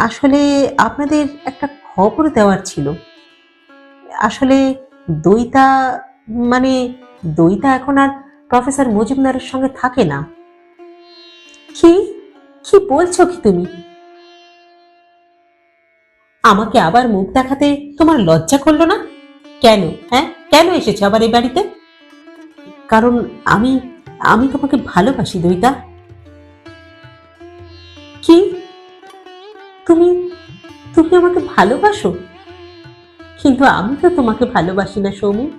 আসলে আপনাদের একটা খবর দেওয়ার ছিল। আসলে দইতা মানে দইতা এখন আর প্রফেসর মজুমদারের সঙ্গে থাকে না। কি কি বলছো কি তুমি? আমাকে আবার মুখ দেখাতে তোমার লজ্জা করলো না? কেন? হ্যাঁ, কেন এসেছো আবার এই বাড়িতে? কারণ আমি আমি তোমাকে ভালোবাসি দইতা। কি? তুমি তুমি আমাকে ভালোবাসো? কিন্তু আমি তো তোমাকে ভালোবাসি না সৌমিক।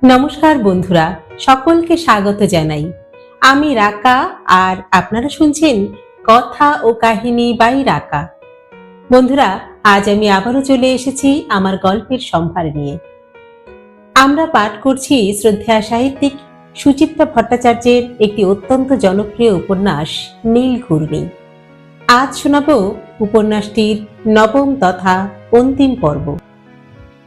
নমস্কার বন্ধুরা, সকলকে স্বাগত জানাই। আমি রাকা, আর আপনারা শুনছেন কথা ও কাহিনী বাই রাকা। বন্ধুরা, আজ আমি আবারও চলে এসেছি আমার গল্পের সম্ভার নিয়ে। আমরা পাঠ করছি শ্রদ্ধেয়া সাহিত্যিক সুচিত্রা ভট্টাচার্যের একটি অত্যন্ত জনপ্রিয় উপন্যাস নীল ঘূর্ণি। আজ শোনাব উপন্যাসটির নবম তথা অন্তিম পর্ব।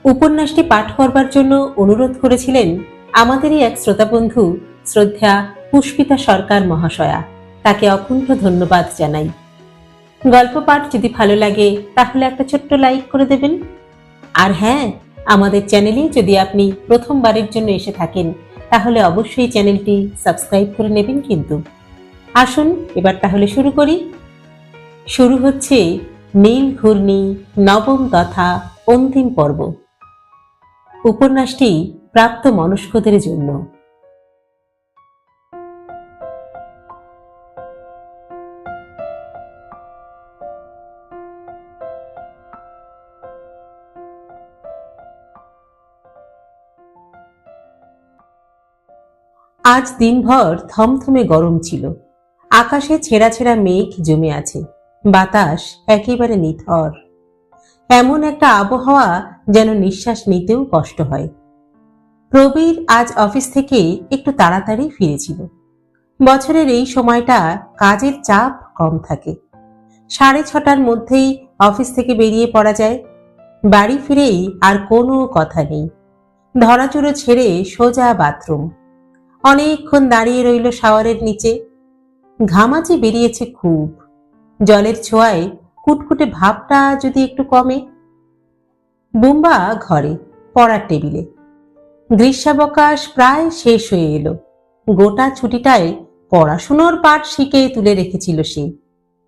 উপন্যাসটি পাঠ করবার জন্য অনুরোধ করেছিলেন আমাদেরই এক শ্রোতা বন্ধু শ্রদ্ধা পুষ্পিতা সরকার মহাশয়া। তাকে অকুণ্ঠ ধন্যবাদ জানাই। গল্প পাঠ যদি ভালো লাগে তাহলে একটা ছোট্ট লাইক করে দেবেন। আর হ্যাঁ, আমাদের চ্যানেলে যদি আপনি প্রথমবারের জন্য এসে থাকেন তাহলে অবশ্যই চ্যানেলটি সাবস্ক্রাইব করে নেবেন কিন্তু। আসুন এবার তাহলে শুরু করি। শুরু হচ্ছে নীল ঘূর্ণি নবম তথা অন্তিম পর্ব। উপন্যাসটি প্রাপ্ত মনস্কদের জন্য। আজ দিনভর থমথমে গরম ছিল। আকাশে ছেঁড়া ছেঁড়া মেঘ জমে আছে, বাতাস একেবারে নিথর। এমন একটা আবহাওয়া যেন নিঃশ্বাস নিতেও কষ্ট হয়। প্রবীর আজ অফিস থেকে একটু তাড়াতাড়ি ফিরেছিল। বছরের এই সময়টা কাজের চাপ কম থাকে। 6:30টার মধ্যেই অফিস থেকে বেরিয়ে পড়া যায়। বাড়ি ফিরেই আর কোনো কথা নেই। ধরাচুরো ছেড়ে সোজা বাথরুম। অনেকক্ষণ দাঁড়িয়ে রইল শাওয়ারের নিচে। ঘামাচি বেরিয়েছে খুব। জলের ছোঁয়ায় কুটকুটে ভাবটা যদি একটু কমে। বুম্বা ঘরে, পড়ার টেবিলে। গ্রীষ্মাবকাশ প্রায় শেষ হয়ে এলো। গোটা ছুটিটায় পড়াশুনোর পাঠ শিখে তুলে রেখেছিল সে।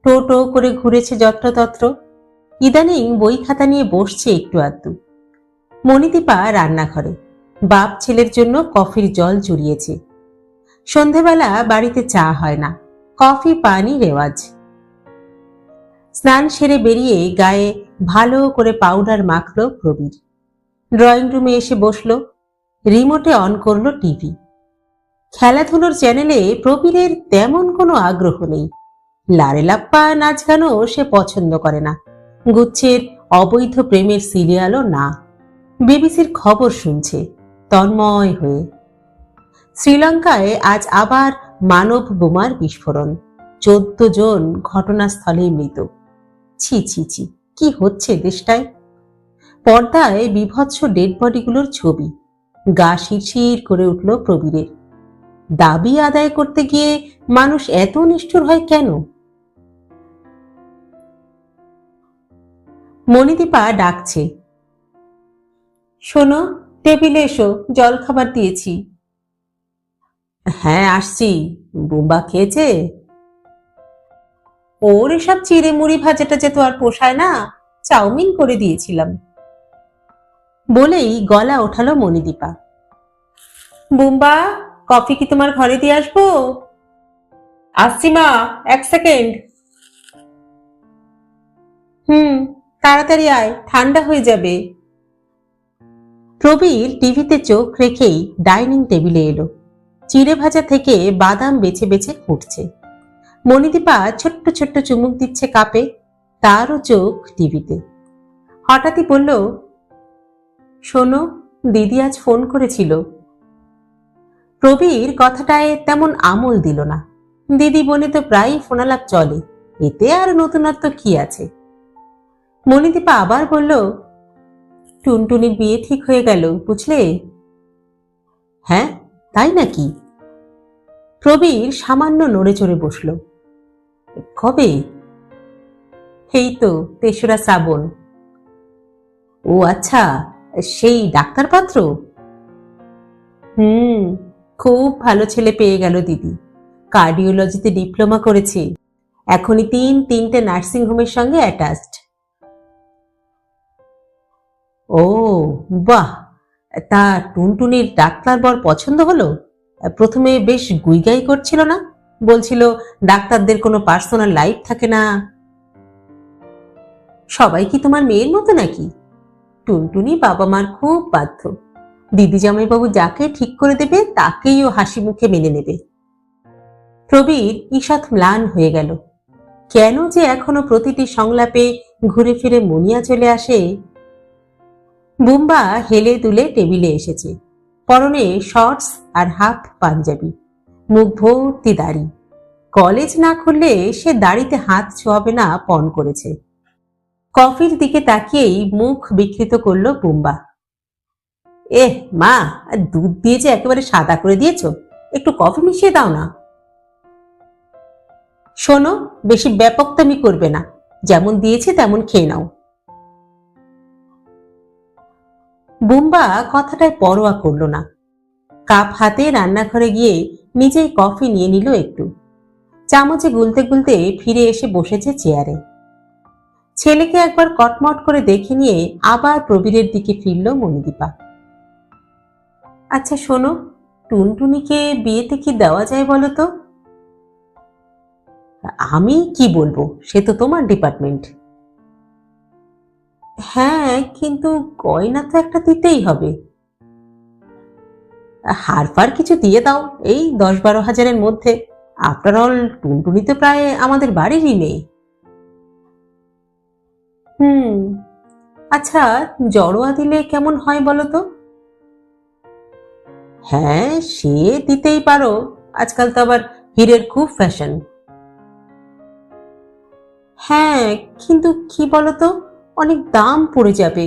টো টো করে ঘুরেছে যত্রতত্র। ইদানিং বই খাতা নিয়ে বসছে একটু আধটু। মণিদীপা রান্নাঘরে বাপ ছেলের জন্য কফির জল জুড়িয়েছে। সন্ধেবেলা বাড়িতে চা হয় না, কফি পানি রেওয়াজ। স্নান সেরে বেরিয়ে গায়ে ভালো করে পাউডার মাখলো প্রবীর। ড্রয়িং রুমে এসে বসলো। রিমোটে অন করলো টিভি। খেলাধুলোর চ্যানেলে প্রবীরের তেমন কোনো আগ্রহ নেই। লারেলাপ্পা নাচ গানও সে পছন্দ করে না। গুচ্ছের অবৈধ প্রেমের সিরিয়ালও না। বিবিসির খবর শুনছে তন্ময় হয়ে। শ্রীলঙ্কায় আজ আবার মানব বোমার বিস্ফোরণ। 14 জন ঘটনাস্থলেই মৃত। ছি ছি ছি, কি হচ্ছে দেশটায়! পর্দায় বিভৎস ডেড বডিগুলোর ছবি। গা শিরশির করে উঠল প্রবীরের। দাবি আদায় করতে গিয়ে মানুষ এত নিষ্ঠুর হয় কেন? মণিদীপা ডাকছে, শোনো, টেবিলে এসো, জল খাবার দিয়েছি। হ্যাঁ আসছি। বুম্বা খেয়েছে? ওর এসব চিড়ে মুড়ি ভাজাটা যে তো আর পোষায় না, চাউমিন করে দিয়েছিলাম। বলেই গলা ওঠালো মণিদীপা। বুম্বা, কফি কি তোমার ঘরে দিয়ে আসবো? আসছি মা, 1 সেকেন্ড। তাড়াতাড়ি আয়, ঠান্ডা হয়ে যাবে। প্রবীর টিভিতে চোখ রেখেই ডাইনিং টেবিলে এলো। চিড়ে ভাজা থেকে বাদাম বেছে বেছে ফুটছে। মণিদীপা ছোট্ট ছোট্ট চুমুক দিচ্ছে কাপে। তারও চোখ টিভিতে। হঠাৎই বলল, শোনো, দিদি আজ ফোন করেছিল। প্রবীর কথাটায় তেমন আমল দিল না। দিদি বোনে তো প্রায়ই ফোনালাপ চলে, এতে আর নতুনত্ব কি আছে? মণিদীপা আবার বলল, টুনটুনির বিয়ে ঠিক হয়ে গেল, বুঝলে? হ্যাঁ, তাই নাকি? প্রবীর সামান্য নড়ে চড়ে বসল। কবে? এই তো ৩রা শ্রাবণ। ও আচ্ছা, সেই ডাক্তার পাত্র? হুম, খুব ভালো ছেলে পেয়ে গেল দিদি। কার্ডিওলজিতে ডিপ্লোমা করেছে, এখনই ৩টে নার্সিং হোমের সঙ্গে অ্যাটাচড। ও বাহ, তা টুনটুনির ডাক্তার বর পছন্দ হলো? প্রথমে বেশ গুইগাই করছিল না, বলছিল ডাক্তারদের কোনো পার্সোনাল লাইফ থাকে না। সবাই কি তোমার মেয়ের মতো নাকি? টুনটুনি বাবা মার খুব বাধ্য। দিদি জামাইবাবু যাকে ঠিক করে দেবে তাকেই ও হাসি মুখে মেনে নেবে। প্রবীর ঈষৎ ম্লান হয়ে গেল। কেন যে এখনো প্রতিটি সংলাপে ঘুরে ফিরে মুনিয়া চলে আসে। বুম্বা হেলে দুলে টেবিলে এসেছে, পরনে শর্টস আর হাফ পাঞ্জাবি, মুখ ভর্তি দাড়ি। কলেজ না খুললে সে দাড়িতে হাত ছোঁয়াবে না পণ করেছে। কফির দিকে তাকিয়েই মুখ বিকৃত করল বুম্বা। মা, দুধ দিয়ে যে একেবারে সাদা করে দিয়েছ, একটু কফি মিশিয়ে দাও না। শোনো, বেশি ব্যাপকতামি করবে না, যেমন দিয়েছে তেমন খেয়ে নাও। বুম্বা কথাটায় পরোয়া করল না। কাপ হাতে রান্নাঘরে গিয়ে নিজেই কফি নিয়ে নিল একটু। চামচে গুলতে গুলতে ফিরে এসে বসেছে চেয়ারে। ছেলেকে একবার কটমট করে দেখে নিয়ে আবার প্রবীরের দিকে ফিরল মণিদীপা। আচ্ছা শোনো, টুনটুনিকে বিয়েতে কি দেওয়া যায় বলো তো? আমি কি বলবো, সে তো তোমার ডিপার্টমেন্ট। হ্যাঁ, কিন্তু গয়না তো একটা দিতেই হবে। হারফার কিছু দিয়ে দাও, এই ১০-১২ হাজারের মধ্যে। আফটার অল টুনটুনি তো প্রায় আমাদের বাড়িরই মেয়ে। আচ্ছা, জড়োয়া দিলে কেমন হয় বলো তো? হ্যাঁ, সে দিতেই পারো, আজকাল তো আবার হীরের খুব ফ্যাশন। হ্যাঁ, কিন্তু কি বলতো, অনেক দাম পড়ে যাবে,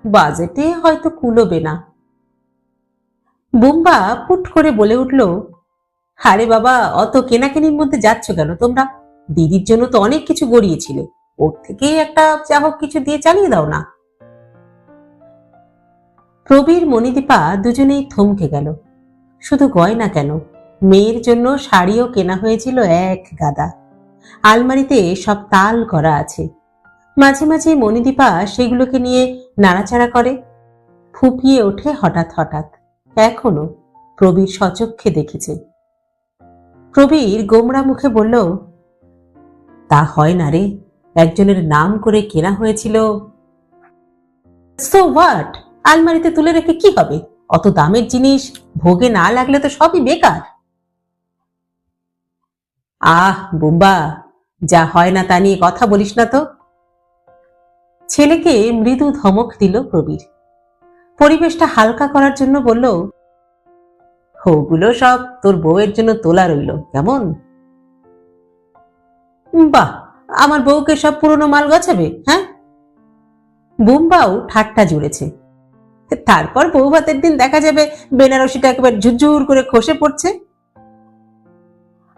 বাজেটে হয়তো কুলোবে না। বুম্বা পুট করে বলে উঠল, আরে বাবা, অত কেনাকানির মধ্যে যাচ্ছ কেন তোমরা? দিদির জন্য তো অনেক কিছু গড়িয়েছিলে, ওর থেকেই একটা যা হোক কিছু দিয়ে চালিয়ে দাও না। প্রবীর মণিদীপা দুজনেই থমকে গেল। শুধু গয়না কেন, মেয়ের জন্য শাড়িও কেনা হয়েছিল এক গাদা। আলমারিতে সব তাল করা আছে। মাঝে মাঝে মণিদীপা সেগুলোকে নিয়ে নাড়াচাড়া করে, ফুপিয়ে ওঠে হঠাৎ হঠাৎ। এখনো প্রবীর সচক্ষে দেখেছে। প্রবীর গোমড়া মুখে বলল, তা হয় না রে, একজনের নাম করে কেনা হয়েছিল। সো হোয়াট, আলমারিতে তুলে রেখে কি হবে? অত দামের জিনিস ভোগে না লাগলে তো সবই বেকার। আহ বুম্বা, যা হয় না তা নিয়ে কথা বলিস না তো। ছেলেকে মৃদু ধমক দিল প্রবীর। পরিবেশটা হালকা করার জন্য বলল, ওগুলো সব তোর বউয়ের জন্য তোলা রইল, কেমন? বাহ, আমার বউকে সব পুরনো মাল গছাবে? হ্যাঁ। বুম্বাও ঠাট্টা জুড়েছে। তারপর বউ ভাতের দিন দেখা যাবে বেনারসিটা একেবারে ঝুরঝুর করে খসে পড়ছে।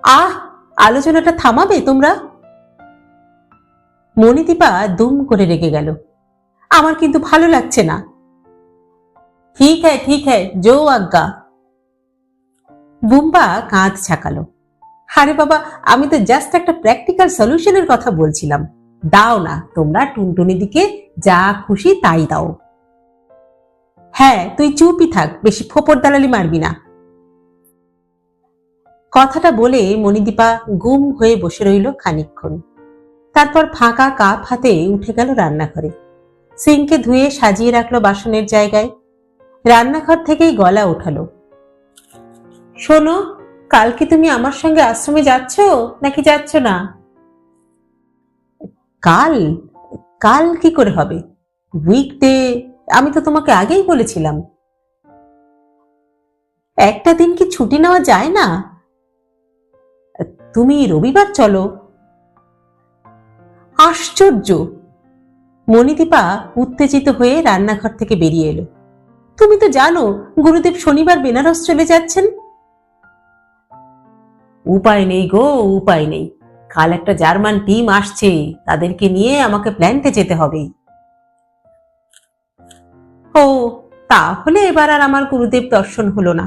আহ, আলোচনাটা থামাবে তোমরা? মণিদীপা দুম করে রেগে গেল। আমার কিন্তু ভালো লাগছে না। ঠিক হ্যায় জো আজ্ঞা। বুম্বা কাঁধ ছাকালো। আরে বাবা, আমি তো জাস্ট একটা প্র্যাকটিক্যাল সলিউশনের কথা বলছিলাম। দাও না তোমরা টুনটুনি দিকে যা খুশি তাই দাও। হ্যাঁ, তুই চুপই থাক, বেশি ফোপর দালালি মারবি না। কথাটা বলে মণিদীপা গুম হয়ে বসে রইল খানিকক্ষণ। তারপর ফাঁকা কাপ হাতে উঠে গেল রান্নাঘরে। সিঙ্কে ধুয়ে সাজিয়ে রাখলো বাসনের জায়গায়। রান্নাঘর থেকেই গলা ওঠালো, শোনো, কালকে তুমি আমার সঙ্গে আশ্রমে যাচ্ছ নাকি যাচ্ছ না? কাল? কাল কি করে হবে? উইকডে, আমি তো তোমাকে আগেই বলেছিলাম। একটা দিন কি ছুটি নেওয়া যায় না? তুমি রবিবার চলো। আশ্চর্য, মণিদীপা উত্তেজিত হয়ে রান্নাঘর থেকে বেরিয়ে এলো। তুমি তো জানো গুরুদেব শনিবার বেনারস চলে যাচ্ছেন। উপায় নেই গো, উপায় নেই। কাল একটা জার্মান টিম আসছে, তাদেরকে নিয়ে আমাকে প্ল্যান্টে যেতে হবে। ও, তাহলে এবার আর আমার গুরুদেব দর্শন হলো না।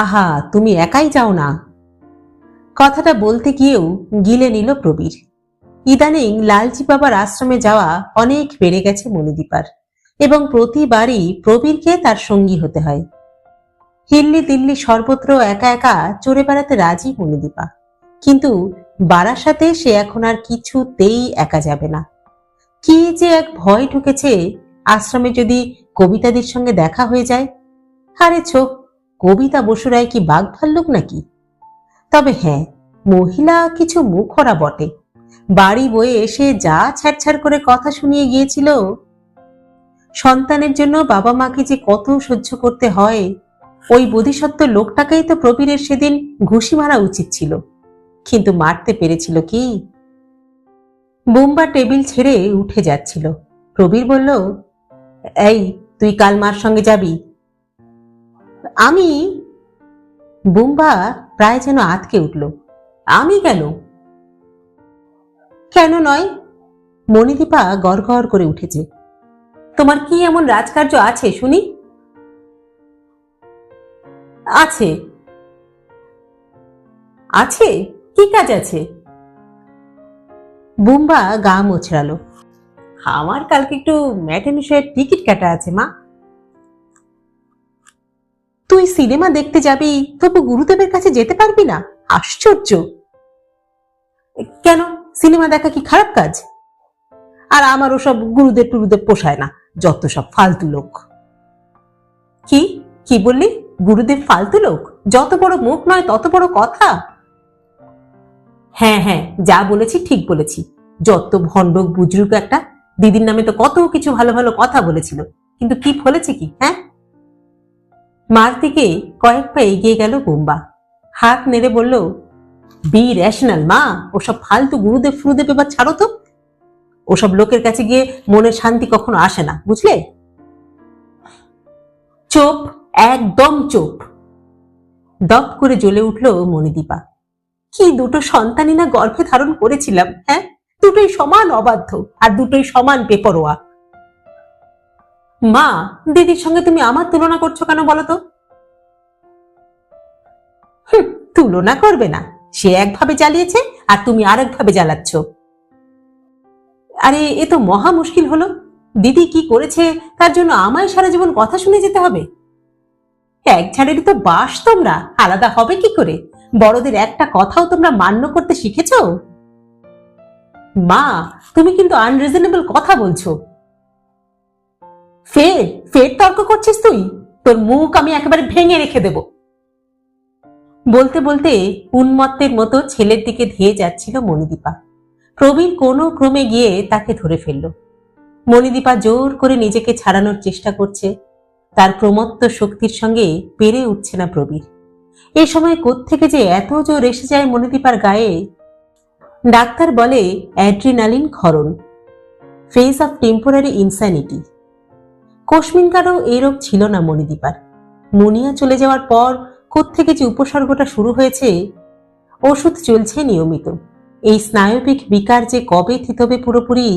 আহা, তুমি একাই যাও না। কথাটা বলতে গিয়েও গিলে নিল প্রবীর। ইদানিং লালজি বাবার আশ্রমে যাওয়া অনেক বেড়ে গেছে মণিদীপার, এবং প্রতিবারই প্রবীরকে তার সঙ্গী হতে হয়। হিল্লি দিল্লি সর্বত্র একা একা চড়ে বেড়াতে রাজি মণিদীপা, কিন্তু বারাসাতে সে এখন আর কিছুতেই একা যাবে না। কি যে এক ভয় ঢুকেছে, আশ্রমে যদি কবিতাদির সঙ্গে দেখা হয়ে যায়। আরে ছো, কবিতা বসুরায় কি বাঘ ভাল্লুক নাকি? তবে হ্যাঁ, মহিলা কিছু মুখরা বটে। বাড়ি বয়ে এসে যা ছাড়ছাড় করে কথা শুনিয়ে গিয়েছিল। সন্তানের জন্য বাবা মাকে যে কত সহ্য করতে হয়, ওই বোধিসত্ত্ব লোকটাকেই তো প্রবীরের সেদিন ঘুষি মারা উচিত ছিল, কিন্তু মারতে পেরেছিল কি? বুম্বা টেবিল ছেড়ে উঠে যাচ্ছিল। প্রবীর বলল, এই, তুই কাল মার সঙ্গে যাবি। আমি? বুম্বা প্রায় যেন আঁতকে উঠল। আমি কেন? কেন নয়? মণিদীপা গড়গড় করে উঠেছে। তোমার কি এমন রাজকার্য আছে শুনি? আছে। আছে? কি কাজ আছে? বুম্বা গা মোছড়ালো। আমার কালকে একটু ম্যাটিনি শোয়ের টিকিট কাটা আছে মা। তুই সিনেমা দেখতে যাবি, তবু গুরুদেবের কাছে যেতে পারবি না? আশ্চর্য। কেন, সিনেমা দেখা কি খারাপ কাজ? আর আমার ওসব গুরুদেব টুরুদেব পোষায় না, যত সব ফালতু লোক। কি কি বললি? গুরুদেব ফালতু লোক? যত বড় মুখ নয় তত বড় কথা। হ্যাঁ হ্যাঁ, যা বলেছি ঠিক বলেছি। যত ভণ্ডক বুজরুক একটা। দিদির নামে তো কত কিছু ভালো ভালো কথা বলেছিল, কিন্তু কি ফলেছে কি? হ্যাঁ। মার দিকে কয়েক পা এগিয়ে গেল বুম্বা, হাত নেড়ে বলল, বি রেশনাল মা। ওসব ফালতু গুরুদেব ফুরুদেব এবার ছাড়ো তো। ওসব লোকের কাছে গিয়ে মনের শান্তি কখনো আসে না, বুঝলে? চোপ, একদম চোপ। দপ করে জ্বলে উঠল মণিদীপা। কি দুটো সন্তানই না গর্ভে ধারণ করেছিলাম, হ্যাঁ? দুটোই সমান অবাধ্য, আর দুটোই সমান বেপরোয়া। মা, দিদির সঙ্গে তুমি আমার তুলনা করছো কেন বলো তো? তুলনা করবে না। সে একভাবে জ্বালিয়েছে আর তুমি আরেকভাবে জ্বালাচ্ছ। আরে, এ তো মহা মুশকিল হলো। দিদি কি করেছে তার জন্য আমায় সারা জীবন কথা শুনে যেতে হবে? এক ঝাড়েরই তো বাস তোমরা, আলাদা হবে কি করে? বড়দের একটা কথাও তোমরা মান্য করতে শিখেছ? মা, তুমি কিন্তু আনরিজনেবল কথা বলছো। ফের ফের তর্ক করছিস তুই? তোর মুখ আমি একেবারে ভেঙে রেখে দেব। বলতে বলতে উন্মত্তের মতো ছেলের দিকে ধেয়ে যাচ্ছিল মণিদীপা। প্রবীর কোনো ক্রমে গিয়ে তাকে ধরে ফেলল। মণিদীপা জোর করে নিজেকে ছাড়ানোর চেষ্টা করছে। তার প্রমত্ত শক্তির সঙ্গে পেরে উঠছে না প্রবীর। এ সময় কোত্থেকে যে এত জোর এসে যায় মণিদীপার গায়ে। ডাক্তার বলে অ্যাড্রিনালিন ক্ষরণ, ফেজ অফ টেম্পোরারি ইনস্যানিটি। কোশমিনকারও এই রোগ ছিল না মণিদীপার। মুনিয়া চলে যাওয়ার পর কোত্থেকে যে উপসর্গটা শুরু হয়েছে। ওষুধ চলছে নিয়মিত। এই স্নায়বিক বিকার যে কবে থিতবে পুরোপুরি।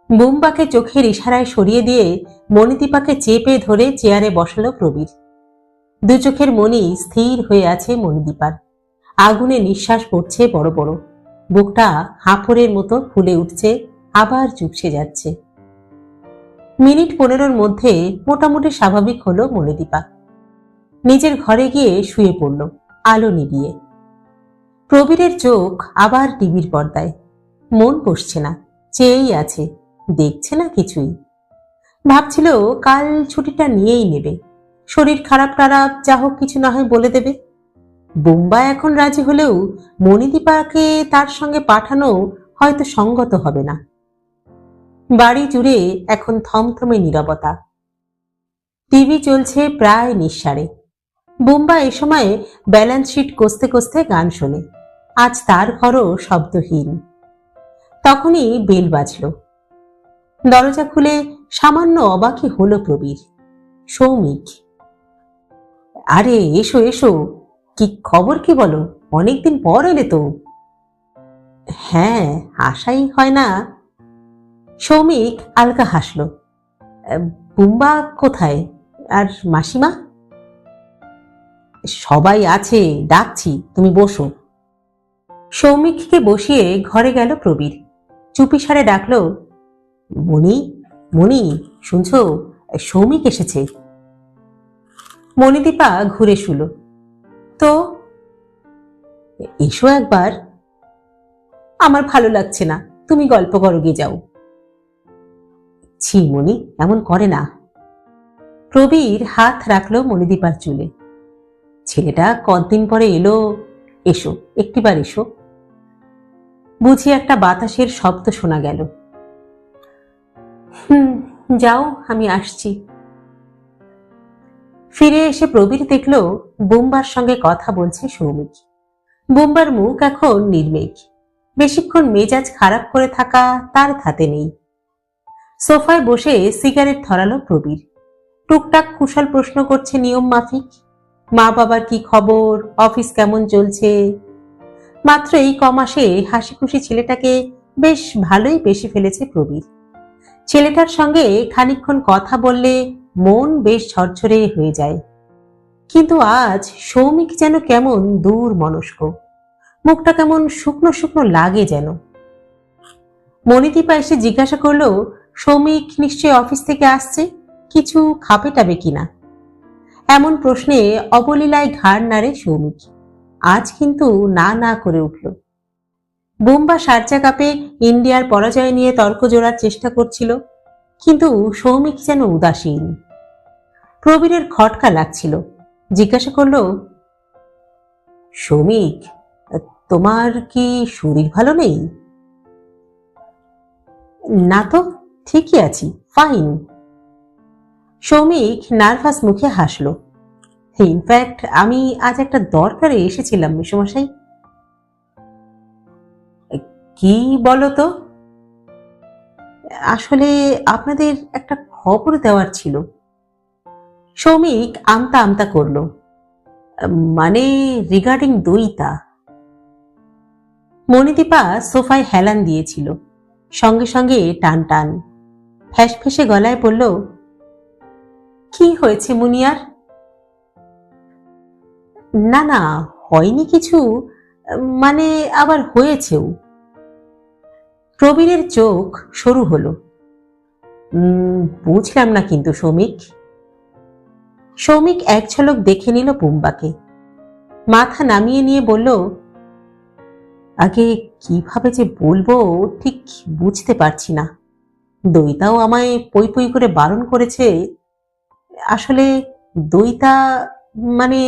বুম্বাকে চোখের ইশারায় সরিয়ে দিয়ে মণিদীপাকে চেপে ধরে চেয়ারে বসালো প্রবীর। দু চোখের মণি স্থির হয়ে আছে মণিদীপার। আগুনে নিঃশ্বাস পড়ছে বড় বড়। বুকটা হাঁফড়ের মতো ফুলে উঠছে, আবার চুপসে যাচ্ছে। মিনিট 15 মধ্যে মোটামুটি স্বাভাবিক হলো মণিদীপা। নিজের ঘরে গিয়ে শুয়ে পড়ল, আলো নিভিয়ে। প্রবীরের চোখ আবার টিভির পর্দায়। মন বসছে না, চেয়েই আছে, দেখছে না কিছুই। ভাবছিল কাল ছুটিটা নিয়েই নেবে। শরীর খারাপ টারাপ যা হোক কিছু না হয় বলে দেবে। বোম্বাই এখন রাজি হলেও মণিদীপাকে তার সঙ্গে পাঠানো হয়তো সঙ্গত হবে না। বাড়ি জুড়ে এখন থমথমে নীরবতা। টিভি চলছে প্রায় নিঃসাড়ে। বোম্বা এ সময়ে ব্যালেন্স শিট কষতে কষতে গান শোনে। আজ তার ঘরও শব্দহীন। তখনই বেল বাজল। দরজা খুলে সামান্য অবাকই হলো প্রবীর। সৌমিক। আরে এসো এসো, কি খবর কি বলো, অনেকদিন পর এলে তো। হ্যাঁ, আশাই হয় না। সৌমিক আলগা হাসল। বুম্বা কোথায়, আর মাসিমা? সবাই আছে, ডাকছি, তুমি বসো। সৌমিককে বসিয়ে ঘরে গেল প্রবীর। চুপিসারে ডাকল, মণি, মণি, শুনছো, সৌমিক এসেছে। মণিদীপা ঘুরে শুলো। তো এসো একবার। আমার ভালো লাগছে না, তুমি গল্প করো, গিয়ে যাও। ছি মণি, এমন করে না। প্রবীর হাত রাখলো মণিদীপার চুলে। ছেলেটা কতদিন পরে এলো, এসো একটিবার এসো। বুঝি একটা বাতাসের শব্দ শোনা গেল। যাও, আমি আসছি। ফিরে এসে প্রবীর দেখল বুম্বার সঙ্গে কথা বলছে সৌমিক। বুম্বার মুখ এখন নির্মেঘ। বেশিক্ষণ মেজাজ খারাপ করে থাকা তার ধাতে নেই। সোফায় বসে সিগারেট ধরালো প্রবীর। টুকটাক কুশল প্রশ্ন করছে নিয়ম মাফিক। মা বাবার কি খবর, অফিস কেমন চলছে। মাত্র এই কমাসে হাসি খুশি ছেলেটাকে বেশ ভালোই বেশি ফেলেছে প্রবীর। ছেলেটার সঙ্গে খানিকক্ষণ কথা বললে মন বেশ ঝরঝরে হয়ে যায়। কিন্তু আজ সৌমিক যেন কেমন দূর মনস্ক, মুখটা কেমন শুকনো শুকনো লাগে যেন। মণিদীপা এসে জিজ্ঞাসা করলো, সৌমিক নিশ্চয়ই অফিস থেকে আসছে, কিছু খাবে টাবে কিনা। এমন প্রশ্নে অবলীলায় ঘাড় নাড়ে সৌমিক। আজ কিন্তু না না করে উঠল। বুম্বা সার্জা কাপে ইন্ডিয়ার পরাজয় নিয়ে তর্ক জোড়ার চেষ্টা করছিল, কিন্তু সৌমিক যেন উদাসীন। প্রবীরের খটকা লাগছিল। জিজ্ঞাসা করলো, সৌমিক, তোমার কি শরীর ভালো নেই? না তো, ঠিকই আছি, ফাইন। সৌমিক নার্ভাস মুখে হাসল। ইনফ্যাক্ট আমি আজ একটা দরকারে এসেছিলাম মেসোমশাই। কি বলো তো? আসলে আপনাদের একটা খবর দেওয়ার ছিল। সৌমিক আমতা আমতা করল, মানে রিগার্ডিং দইতা। মণিদীপা সোফায় হেলান দিয়েছিল, সঙ্গে সঙ্গে টান টান। ফ্যাসফেসে গলায় বলল, কি হয়েছে মুনিয়ার? না না, হয়নি কিছু, মানে আবার হয়েছেও। প্রবীরের চোখ সরু হলো। বুঝলাম না কিন্তু সৌমিক। সৌমিক এক ঝলক দেখে নিল বুম্বাকে, মাথা নামিয়ে নিয়ে বলল, আগে কিভাবে যে বলবো ঠিক বুঝতে পারছি না। দইতাও আমায় পই পই করে বারণ করেছে। আসলে দইতা, মানে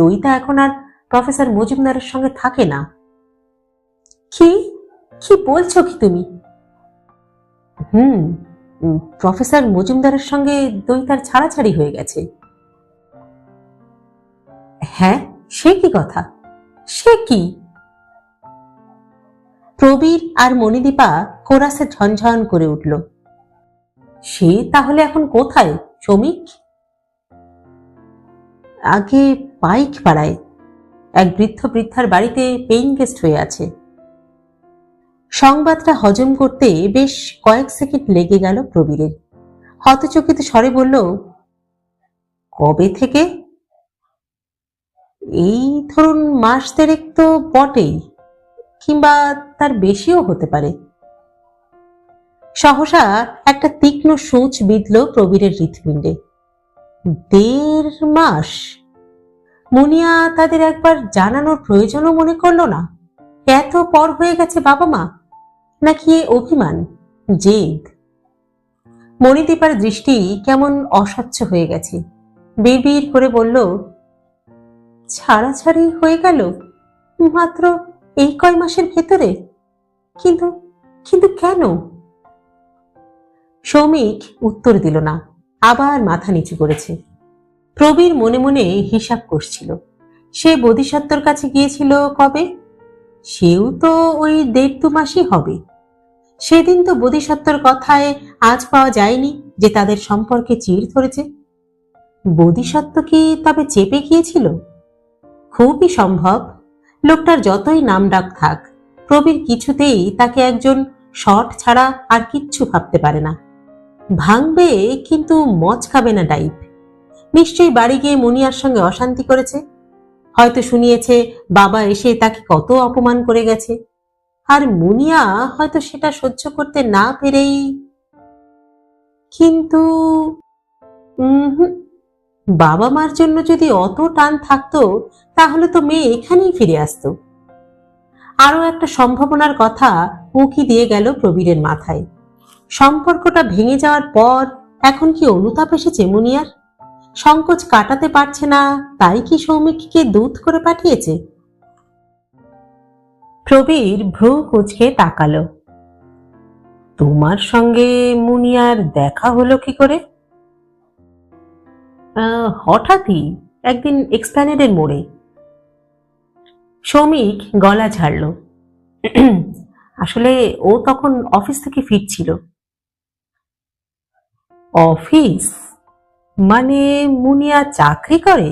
দইতা এখন আর প্রফেসর মজুমদারের সঙ্গে থাকে না। কি কি বলছো কি তুমি? প্রফেসর মজুমদারের সঙ্গে দইতার ছাড়াছাড়ি হয়ে গেছে। হ্যাঁ, সে কি কথা, সে কি? প্রবীর আর মণিদীপা কোরাসে ঝনঝন করে উঠল। সে তাহলে এখন কোথায় সৌমিক? আগে পাইক পাড়ায় এক বৃদ্ধ বৃদ্ধার বাড়িতে পেইং গেস্ট হয়ে আছে। সংবাদটা হজম করতে বেশ কয়েক সেকেন্ড লেগে গেল প্রবীরের। হতচকিত স্বরে বলল, কবে থেকে? এই ধরুন মাস দেড়েক তো বটেই, কিংবা তার বেশিও হতে পারে। সহসা একটা তীক্ষ্ণ সূচ বিঁধল প্রবীরের হৃৎপিণ্ডে। 1.5 মাস? মুনিয়া তাদের একবার জানানোর প্রয়োজনও মনে করলো না? এত পর হয়ে গেছে বাবা মা, নাকি এ অভিমান, জেদ? মণিদীপার দৃষ্টি কেমন অস্বচ্ছ হয়ে গেছে। বিড়বিড় করে বলল, ছাড়াছাড়ি হয়ে গেল মাত্র এই কয় মাসের ভেতরে? কিন্তু কিন্তু কেন? সৌমিক উত্তর দিল না, আবার মাথা নিচু করেছে। প্রবীর মনে মনে হিসাব করছিল, সে বোধিসত্ত্বর কাছে গিয়েছিল কবে? সেও তো ওই 1.5-2 মাসই হবে। সেদিন তো বোধিসত্ত্বর কথায় আজ পাওয়া যায়নি যে তাদের সম্পর্কে চিড় ধরেছে। বোধিসত্ত্ব কি তবে চেপে গিয়েছিল? খুবই সম্ভব। লোকটার যতই নামডাক থাক, প্রবীর কিছুতেই তাকে একজন শট ছাড়া আর কিচ্ছু ভাবতে পারে না। ভাঙবে কিন্তু মচ খাবে না টাইপ। নিশ্চয়ই বাড়ি গিয়ে মুনিয়ার সঙ্গে অশান্তি করেছে। হয়তো শুনিয়েছে বাবা এসে তাকে কত অপমান করে গেছে, আর মুনিয়া হয়তো সেটা সহ্য করতে না পেরেই। কিন্তু বাবা মার জন্য যদি অত টান থাকতো, তাহলে তো মেয়ে এখানেই ফিরে আসতো। আরো একটা সম্ভাবনার কথা উঁকি দিয়ে গেল প্রবীরের মাথায়। সম্পর্কটা ভেঙে যাওয়ার পর এখন কি অনুতাপ এসেছে মুনিয়ার? সংকোচ কাটাতে পারছে না, তাই কি সৌমিককে দূত করে পাঠিয়েছে? প্রবীর ভ্রু কুঁচকে তাকালো। তোমার সঙ্গে মুনিয়ার দেখা হলো কি করে? হঠাৎই একদিন এক্সপ্ল্যানেডের মোড়ে। সৌমিক গলা ঝাড়ল। আসলে ও তখন অফিস থেকে ফিরছিল। অফিস মানে মুনিয়া চাকরি করে?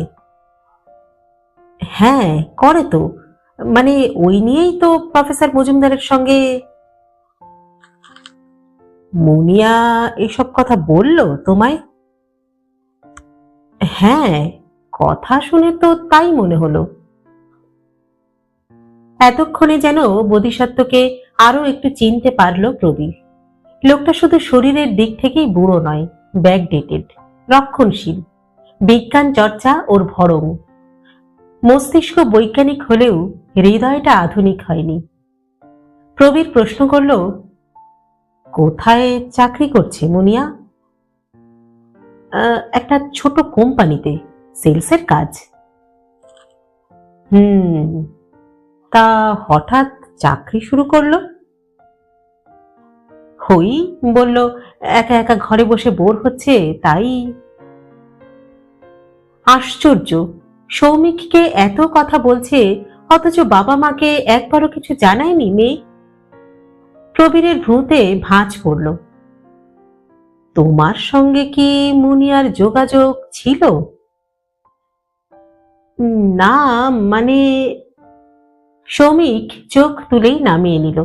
হ্যাঁ করে তো, মানে ওই নিয়েই তো প্রফেসর মজুমদারের সঙ্গে। মুনিয়া এসব কথা বললো তোমায়? হ্যাঁ, কথা শুনে তো তাই মনে হলো। এতক্ষণে যেন বোধিসত্ত্বকে আরো একটু চিনতে পারল প্রবীর। লোকটা শুধু শরীরের দিক থেকেই বুড়ো নয়, ব্যাকডেটেড, রক্ষণশীল। বিজ্ঞান চর্চা ওর ভরম। মস্তিষ্ক বৈজ্ঞানিক হলেও হৃদয়টা আধুনিক হয়নি। প্রবীর প্রশ্ন করল, কোথায় চাকরি করছে মুনিয়া? একটা ছোট কোম্পানিতে, সেলসের কাজ। তা হঠাৎ চাকরি শুরু করলো? হই বলল একা একা ঘরে বসে বোর হচ্ছে, তাই। আশ্চর্য, সৌমিককে এত কথা বলছে অথচ বাবা মাকে একবারও কিছু জানায়নি মেয়ে। প্রবীরের ভ্রুতে ভাঁজ পড়ল। তোমার সঙ্গে কি মুনিয়ার যোগাযোগ ছিল? না, মানে। সৌমিক চোখ তুলেই নামিয়ে নিল।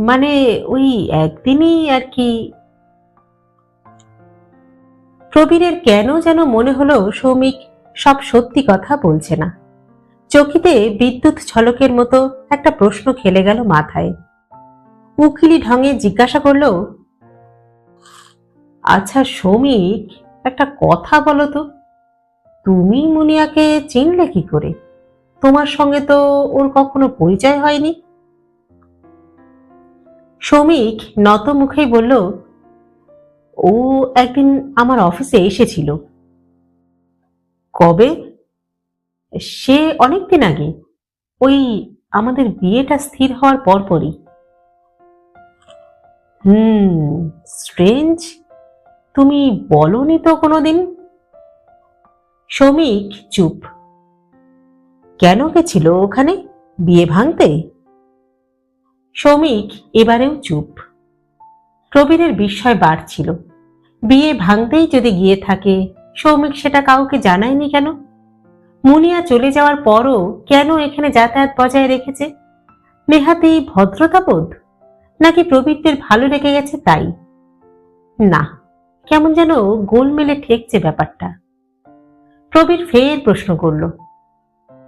মানে ওই একদিনই আর কি। প্রবীরের কেন যেন মনে হলো সৌমিক সব সত্যি কথা বলছে না। চকিতে বিদ্যুৎ ঝলকের মতো একটা প্রশ্ন খেলে গেল মাথায়। উকিলি ঢঙে জিজ্ঞাসা করল, আচ্ছা সৌমিক, একটা কথা বলো তো, তুমি মুনিয়াকে চিনলে কি করে? তোমার সঙ্গে তো ওর কখনো পরিচয় হয়নি। সৌমিক নত মুখেই বলল, ও একদিন আমার অফিসে এসেছিল। কবে? সে অনেকদিন আগে, ওই আমাদের বিয়েটা স্থির হওয়ার পরপরই। স্ট্রেঞ্জ, তুমি বলনি তো কোনোদিন। সৌমিক চুপ। কেন গেছিল ওখানে, বিয়ে ভাঙতে? সৌমিক এবারেও চুপ। প্রবীরের বিস্ময় বাড়ছিল। বিয়ে ভাঙতেই যদি গিয়ে থাকে, সৌমিক সেটা কাউকে জানায়নি কেন? মুনিয়া চলে যাওয়ার পরও কেন এখানে যাতায়াত বজায় রেখেছে? নেহাতেই ভদ্রতাবোধ, নাকি প্রবীরদের ভালো লেগে গেছে তাই? না, কেমন যেন গোলমেলে ঠেকছে ব্যাপারটা। প্রবীর ফের প্রশ্ন করল,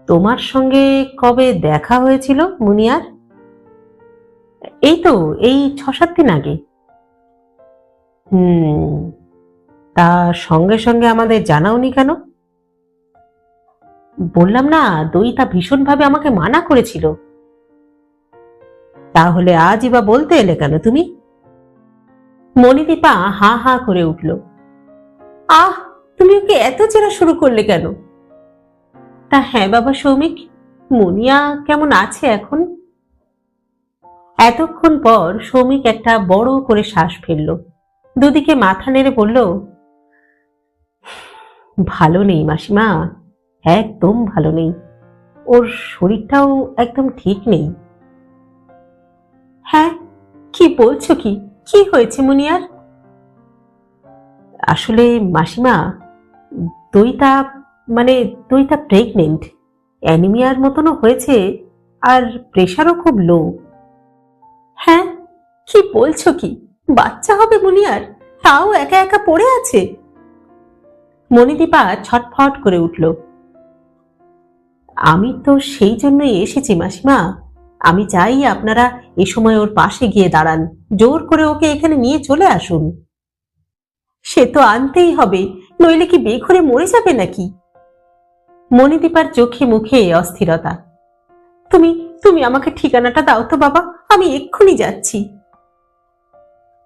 তোমার সঙ্গে কবে দেখা হয়েছিল মুনিয়ার? এই তো এই 6-7 দিন আগে। তা সঙ্গে সঙ্গে আমাদের জানাওনি কেন? বললাম না, দইটা ভীষণভাবে আমাকে মানা করেছিল। তাহলে আজই বা বলতে এলে কেন তুমি? মণিদীপা হা হা করে উঠল। আহ, তুমি ওকে এত চেনা শুরু করলে কেন? তা হ্যাঁ বাবা সৌমিক, মুনিয়া কেমন আছে এখন? এতক্ষণ পর সৌমিক একটা বড় করে শ্বাস ফেলল। দুদিকে মাথা নেড়ে বলল, ভালো নেই মাসিমা, একদম ভালো নেই। ওর শরীরটাও একদম ঠিক নেই। হ্যাঁ, কি বলছো? কি কি হয়েছে মুনিয়ার? আসলে মাসিমা, দইটা দইটা প্রেগনেন্ট, অ্যানিমিয়ার মতনও হয়েছে, আর প্রেশারও খুব লো। হ্যাঁ, কি বলছো? কি বাচ্চা হবে মুনিয়ার? তাও একা একা পড়ে আছে? মণিদীপা ছটফট করে উঠল। আমি তো সেই জন্যই এসেছি মাসিমা। আমি চাই আপনারা এ সময় ওর পাশে গিয়ে দাঁড়ান, জোর করে ওকে এখানে নিয়ে চলে আসুন। সে তো আনতেই হবে, নইলে কি বেঘরে মরে যাবে নাকি? মণিদীপার চোখে মুখে অস্থিরতা। তুমি তুমি আমাকে ঠিকানাটা দাও তো বাবা, আমি এক্ষুনি যাচ্ছি।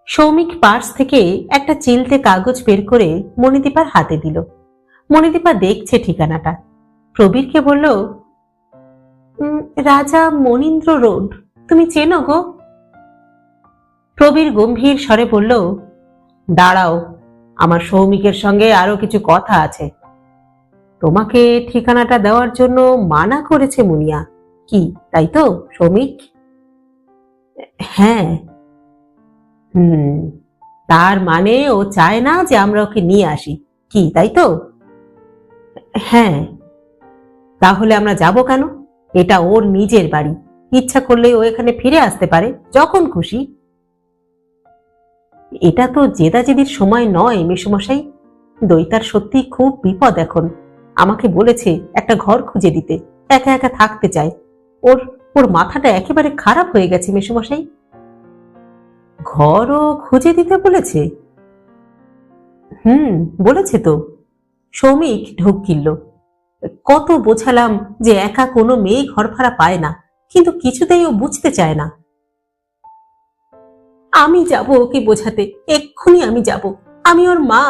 সৌমিক পার্স থেকে একটা চিলতে কাগজ বের করে মণিদীপার হাতে দিল। মণিদীপা দেখছে ঠিকানাটা। প্রবীরকে বলল, রাজা মনীন্দ্র রোড, তুমি চেনো গো? প্রবীর গম্ভীর স্বরে বলল, দাঁড়াও, আমার সৌমিকের সঙ্গে আরো কিছু কথা আছে। তোমাকে ঠিকানাটা দেওয়ার জন্য মানা করেছে মুনিয়া, কি তাই তো সৌমিক? হ্যাঁ। তার মানে ও চায় না যে আমরা ওকে নিয়ে আসি, কি তাই তো? হ্যাঁ। তাহলে আমরা যাব কেন? এটা ওর নিজের বাড়ি, ইচ্ছা করলে ও এখানে ফিরে আসতে পারে যখন খুশি। এটা তো জেদাজেদির সময় নয় মেসোমশাই। দইতার সত্যি খুব বিপদ এখন। আমাকে বলেছে একটা ঘর খুঁজে দিতে, একা একা থাকতে চায়। ওর ওর মাথাটা একেবারে খারাপ হয়ে গেছে মেসোমশাই। ঘরও খুঁজে দিতে বলেছে? বলেছে তো। সৌমিক ঢোক গিলল। কত বোঝালাম যে একা কোনো মেয়ে ঘর ভাড়া পায় না, কিন্তু কিছুতেই ও বুঝতে চায় না। আমি যাব ওকে বোঝাতে, এক্ষুনি আমি যাব। আমি ওর মা,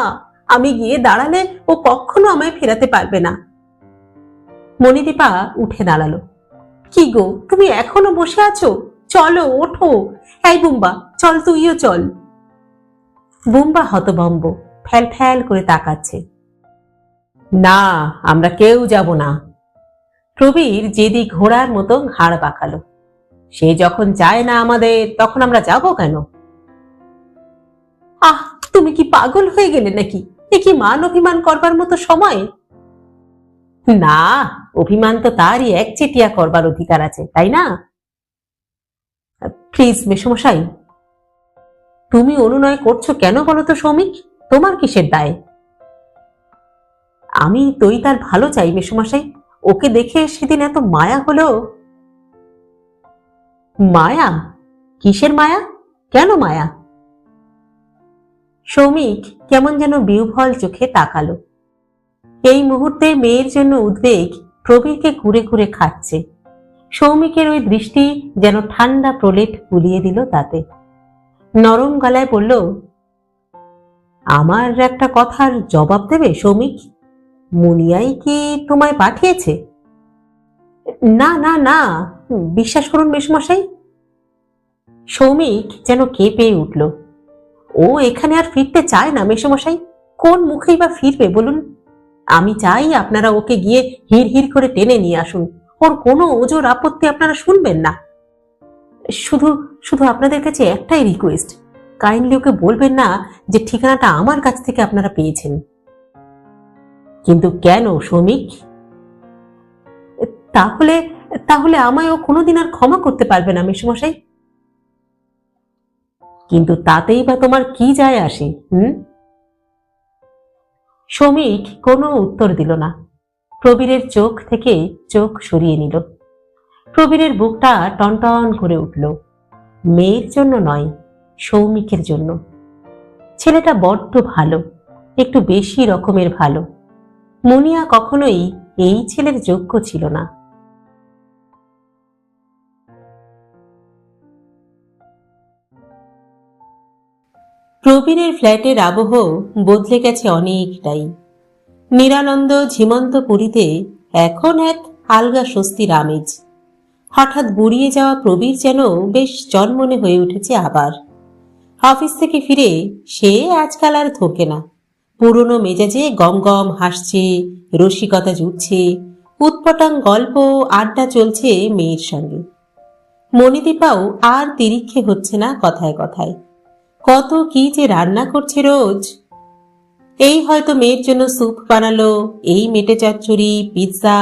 আমি গিয়ে দাঁড়ালে ও কখনো আমায় ফেরাতে পারবে না। মণিদীপা উঠে দাঁড়ালো। কি গো, তুমি এখনো বসে আছো? চলো, ওঠো। এই বুম্বা, চল, তুইও চল। বুম্বা হতভম্ব, ফ্যাল ফ্যাল করে তাকাচ্ছে। না, আমরা কেউ যাব না। প্রবীর জেদি ঘোড়ার মতো ঘাড় বাঁকালো। সে যখন চায় না আমাদের, তখন আমরা যাব কেন? আহ, তুমি কি পাগল হয়ে গেলে নাকি? এ কি মান অভিমান করবার মতো সময়? না, অভিমান তো তারই একচেটিয়া করবার অধিকার আছে, তাই না? প্লিজ মেসোমশাই। তুমি অনুনয় করছো কেন বলো তো সৌমিক? তোমার কিসের দায়? আমি তুই তার ভালো চাই মেসোমশাই। ওকে দেখে সেদিন এত মায়া হলো। মায়া? কিসের মায়া? কেন মায়া? সৌমিক কেমন যেন বিহ্বল চোখে তাকালো। এই মুহূর্তে মেয়ের জন্য উদ্বেগ প্রবীরকে ঘুরে ঘুরে খাচ্ছে। সৌমিকের ওই দৃষ্টি যেন ঠান্ডা প্রলেপ বুলিয়ে দিল তাতে। নরম গলায় বলল, আমার একটা কথার জবাব দেবে সৌমিক? মুনিয়াই কি তোমায় পাঠিয়েছে? না না না, বিশ্বাস করুন মেসোমশাই। সৌমিক যেন কেঁপে উঠল। ও এখানে আর ফিরতে চায় না মেসোমশাই। কোন মুখেই বা ফিরবে বলুন? আমি চাই আপনারা ওকে গিয়ে হিড় হিড় করে টেনে নিয়ে আসুন। ওর কোনো ওজোর আপত্তি আপনারা শুনবেন না। শুধু শুধু আপনাদের কাছে একটাই রিকোয়েস্ট, কাইন্ডলি ওকে বলবেন না যে ঠিকানাটা আমার কাছ থেকে আপনারা পেয়েছেন। কিন্তু কেন সৌমিক? তাহলে তাহলে আমায় ও কোনোদিন আর ক্ষমা করতে পারবে না মেসোমশাই। কিন্তু তাতেই বা তোমার কি যায় আসে? সৌমিক কোনো উত্তর দিল না। প্রবীরের চোখ থেকে চোখ সরিয়ে নিল। প্রবীরের বুকটা টনটন করে উঠল। মেয়ের জন্য নয়, সৌমিকের জন্য। ছেলেটা বড্ড ভালো, একটু বেশি রকমের ভালো। মুনিয়া কখনোই এই ছেলের যোগ্য ছিল না। প্রবীরের ফ্ল্যাটের আবহ বদলে গেছে অনেকটাই। নিরানন্দ ঝিমন্ত পুরীতে এখন এক আলগা স্বস্তির আমেজ। হঠাৎ বুড়িয়ে যাওয়া প্রবীর যেন বেশ জন্মনে হয়ে উঠেছে আবার। অফিস থেকে ফিরে সে আজকাল আর থোকে না। পুরনো মেজাজে গম গম হাসছে, রসিকতা জুটছে, উৎপটাং গল্প আড্ডা চলছে মেয়ের সঙ্গে। মণিদীপাও আর তিরিক্ষে হচ্ছে না কথায় কথায়। কত কি যে রান্না করছে রোজ। এই হয়তো মেয়ের জন্য স্যুপ বানালো, এই মেটে চচ্চড়ি, পিৎজা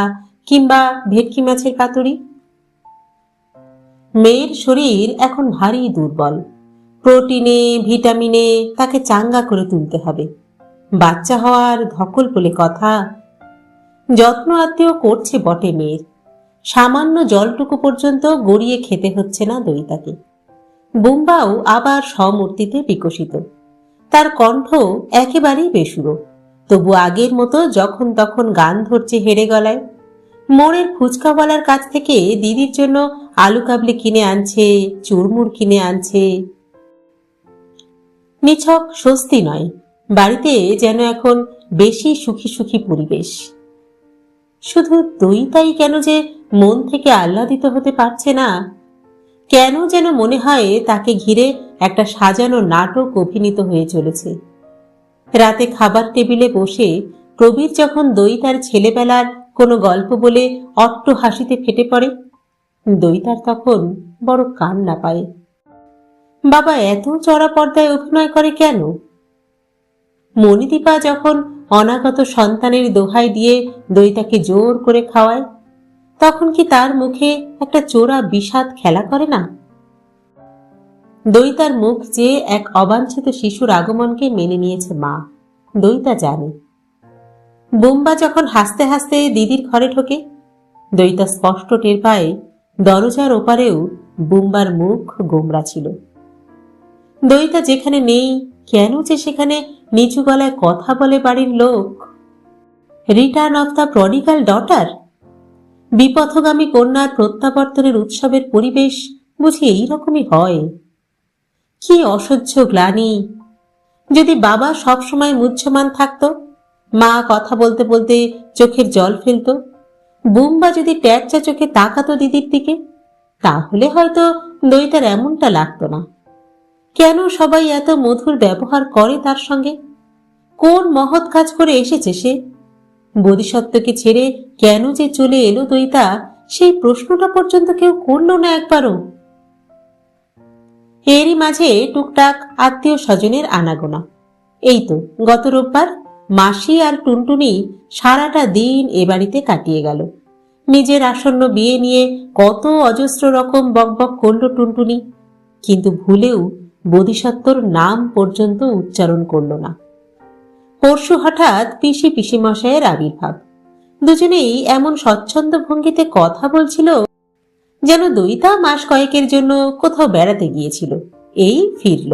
কিংবা ভেটকি মাছের পাতুরি। মেয়ের শরীর এখন ভারী দুর্বল। প্রোটিনে ভিটামিনে তাকে চাঙ্গা করে তুলতে হবে। বাচ্চা হওয়ার ধকল বলে কথা। যত্ন আত্মীয় করছে বটে মেয়ের, সামান্য জলটুকু পর্যন্ত গড়িয়ে খেতে হচ্ছে না দইতাকে। বুম্বাও আবার স্বমূর্তিতে বিকশিত, তার কণ্ঠ একেবারেই বেসুরো, তবু আগের মতো যখন তখন গান ধরছে হেড়ে গলায়। মোড়ের ফুচকাওয়ালার কাছ থেকে দিদির জন্য আলু কাবলি কিনে আনছে, চুরমুর কিনে আনছে। নিছক স্বস্তি নয়, বাড়িতে যেন এখন বেশি সুখী সুখী পরিবেশ। শুধু দইতাই কেন যে মন থেকে আহ্লাদিত হতে পারছে না, কেন যেন মনে হয় তাকে ঘিরে একটা সাজানো নাটক অভিনীত হয়ে চলেছে। রাতে খাবার টেবিলে বসে প্রবীর যখন দইতার ছেলেবেলার কোনো গল্প বলে অট্ট হাসিতে ফেটে পড়ে, দইতার তখন বড় কান্না পায়। বাবা এত চড়া পর্দায় অভিনয় করে কেন? মণিদীপা যখন অনাগত সন্তানের দোহাই দিয়ে দইতাকে জোর করে খাওয়ায়, তখন কি তার মুখে একটা চোরা বিষাদ খেলা করে না? দইতার মুখ যে এক অবাঞ্ছিত শিশুর আগমনকে মেনে নিয়েছে মা, দইতা জানে। বুম্বা যখন হাসতে হাসতে দিদির ঘরে ঢোকে, দইতা স্পষ্ট টের পায় দরজার ওপারেও বুম্বার মুখ গোমরা ছিল। দইতা যেখানে নেই, কেন যে সেখানে নিচু গলায় কথা বলে বাড়ির লোক। Return of the prodigal daughter, বিপথগামী কন্যার প্রত্যাবর্তনের উৎসবের পরিবেশ বুঝি এইরকমই হয়। কি অসহ্য গ্লানি! যদি বাবা সবসময় মুহ্যমান থাকতো, মা কথা বলতে বলতে চোখের জল ফেলত, বুম্বা যদি ট্যাচা চোখে তাকাতো দিদির দিকে, তাহলে হয়তো দইতার এমনটা লাগতো না। কেন সবাই এত মধুর ব্যবহার করে তার সঙ্গে? কোন মহৎ কাজ করে এসেছে সে? বোধিসত্ত্বকে ছেড়ে কেন যে চলে এলো দইতা, সেই প্রশ্নটা পর্যন্ত কেউ করল না একবারও। এরই মাঝে টুকটাক আত্মীয় স্বজনের আনাগোনা। এই তো গত রোববার মাসি আর টুনটুনি সারাটা দিন এ বাড়িতে কাটিয়ে গেল। নিজের আসন্ন বিয়ে নিয়ে কত অজস্র রকম বকবক করল টুনটুনি, কিন্তু ভুলেও বোধিসত্ত্বর নাম পর্যন্ত উচ্চারণ করল না। পরশু হঠাৎ পিসি পিসিমশাইয়ের আবির্ভাব। দুজনেই এমন স্বচ্ছন্দ ভঙ্গিতে কথা বলছিল যেন দইতা মাস কয়েকের জন্য কোথাও বেড়াতে গিয়েছিল, এই ফিরল।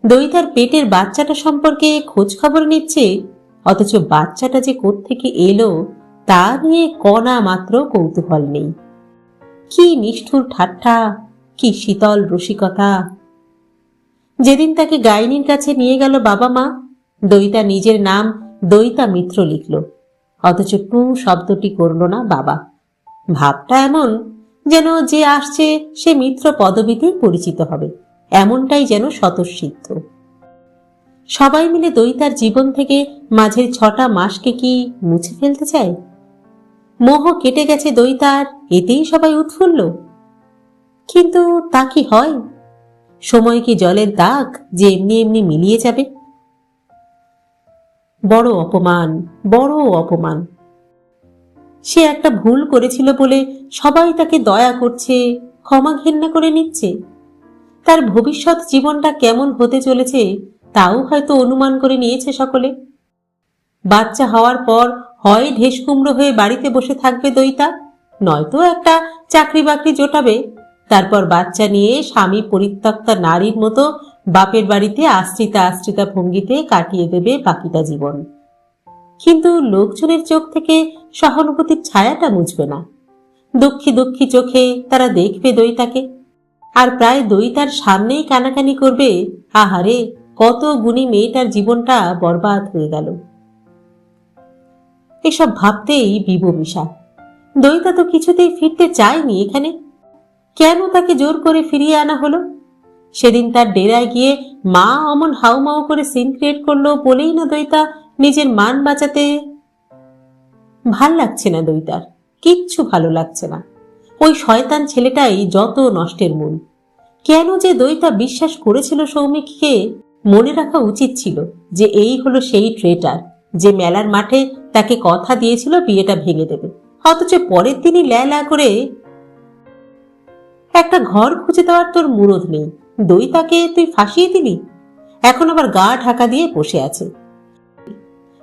দইতার পেটের বাচ্চাটা সম্পর্কে খোঁজ খবর নিচ্ছে, অথচ বাচ্চাটা যে কোত্থেকে এলো তা নিয়ে কণা মাত্র কৌতূহল নেই। কি নিষ্ঠুর ঠাট্টা, কি শীতল রসিকতা! যেদিন তাকে গাইনির কাছে নিয়ে গেল বাবা মা, দইতা নিজের নাম দইতা মিত্র লিখল, অথচ টু শব্দটি করল না বাবা। ভাবটা এমন যেন যে আসছে সে মিত্র পদবীতেই পরিচিত হবে, এমনটাই যেন স্বতঃসিদ্ধ। সবাই মিলে দইতার জীবন থেকে মাঝের 6টা মাসকে কি মুছে ফেলতে চায়? মোহ কেটে গেছে দইতার, এতেই সবাই উৎফুল্ল। কিন্তু তা কি হয়? সময় কি জলের দাগ যে এমনি এমনি মিলিয়ে যাবে? বড় অপমান, বড় অপমান। সে একটা ভুল করেছিল বলে সবাই তাকে দয়া করছে, ক্ষমা ঘেন্না করে নিচ্ছে। তার ভবিষ্যৎ জীবনটা কেমন হতে চলেছে তাও হয়তো অনুমান করে নিয়েছে সকলে। বাচ্চা হওয়ার পর হয় ঢেস কুমড়ো হয়ে বাড়িতে বসে থাকবে দইতা, নয়তো একটা চাকরি বাকরি জোটাবে, তারপর বাচ্চা নিয়ে স্বামী পরিত্যক্তা নারীর মতো বাপের বাড়িতে আশ্রিতা আশ্রিতা ভঙ্গিতে কাটিয়ে দেবে বাকিটা জীবন। কিন্তু লোকজনের চোখ থেকে সহানুভূতির ছায়াটা মুছবে না। দুঃখী দুঃখী চোখে তারা দেখবে দইতাকে, আর প্রায় দইতার সামনেই কানাকানি করবে, আহারে কত গুণী মেয়েটার জীবনটা বরবাদ হয়ে গেল। এসব ভাবতেই বিবমিশা। দইতা তো কিছুতেই ফিরতে চায়নি এখানে, কেন তাকে জোর করে ফিরিয়ে আনা হলো? সেদিন তার ডেরায় গিয়ে মা অমন হাউমাউ করে সিন ক্রিয়েট করলো বলেই না দইতা নিজের মান বাঁচাতে। ভাল লাগছে না দইতার, কিচ্ছু ভালো লাগছে না। ওই শয়তান ছেলেটাই যত নষ্টের মূল। কেন যে দইতা বিশ্বাস করেছিল সৌমিককে? মনে রাখা উচিত ছিল যে এই হলো সেই ট্রেটার যে মেলার মাঠে তাকে কথা দিয়েছিল বিয়েটা ভেঙে দেবে, অথচ পরের দিনই ল্যালা করে একটা ঘর খুঁজে দেওয়ার তোর মুরদ নেই। দইতাকে তুই ফাঁসিয়ে দিলি, এখন আবার গা ঢাকা দিয়ে বসে আছে।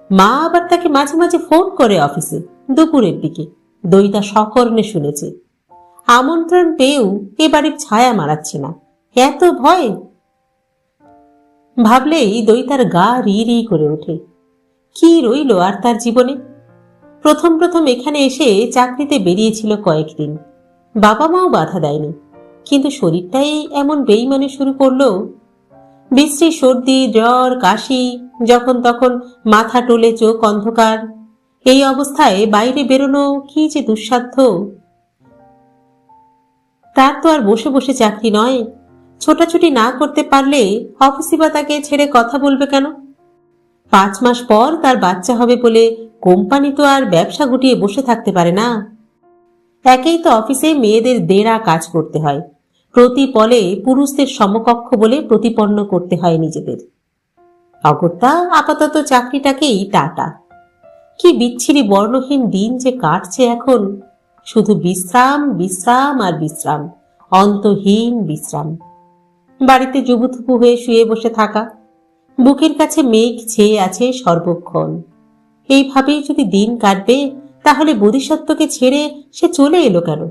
মা আবার তাকে মাঝে মাঝে ফোন করে অফিসে দুপুরের দিকে, দইতা সকর্ণে শুনেছে। আমন্ত্রণ পেয়েও এ বাড়ির ছায়া মারাচ্ছে না, এত ভয়। ভাবলেই দইতার গা রি রি করে ওঠে। কি রইল আর তার জীবনে? প্রথম প্রথম এখানে এসে চাকরিতে বেরিয়েছিল কয়েকদিন, বাবা মাও বাধা দেয়নি, কিন্তু শরীরটাই এমন বেইমানি শুরু করলো। বিশ্রী সর্দি, জ্বর, কাশি, যখন তখন মাথা টলে, চোখ অন্ধকার। এই অবস্থায় বাইরে বেরোনো কি যে দুঃসাধ্য। তার তো আর বসে বসে চাকরি নয়। ছোটাছুটি না করতে পারলে অফিসই বা তাকে ছেড়ে কথা বলবে কেন? 5 মাস পর তার বাচ্চা হবে বলে কোম্পানি তো আর ব্যবসা গুটিয়ে বসে থাকতে পারে না। একেই তো অফিসে মেয়েদের দেড়া কাজ করতে হয়, প্রতি পলে পুরুষদের সমকক্ষ বলে প্রতিপন্ন করতে হয় নিজেদের। অগত্যা আপাতত চাকরিটাকেই টাটা। কি বিচ্ছিরি বর্ণহীন দিন যে কাটছে এখন, শুধু বিশ্রাম, বিশ্রাম আর বিশ্রাম, অন্তহীন বিশ্রাম। বাড়িতে জুবুথুবু হয়ে শুয়ে বসে থাকা, বুকের কাছে মেঘ ছেয়ে আছে সর্বক্ষণ। এইভাবেই যদি দিন কাটবে, তাহলে বোধিসত্ত্বকে ছেড়ে সে চলে এলো কেন?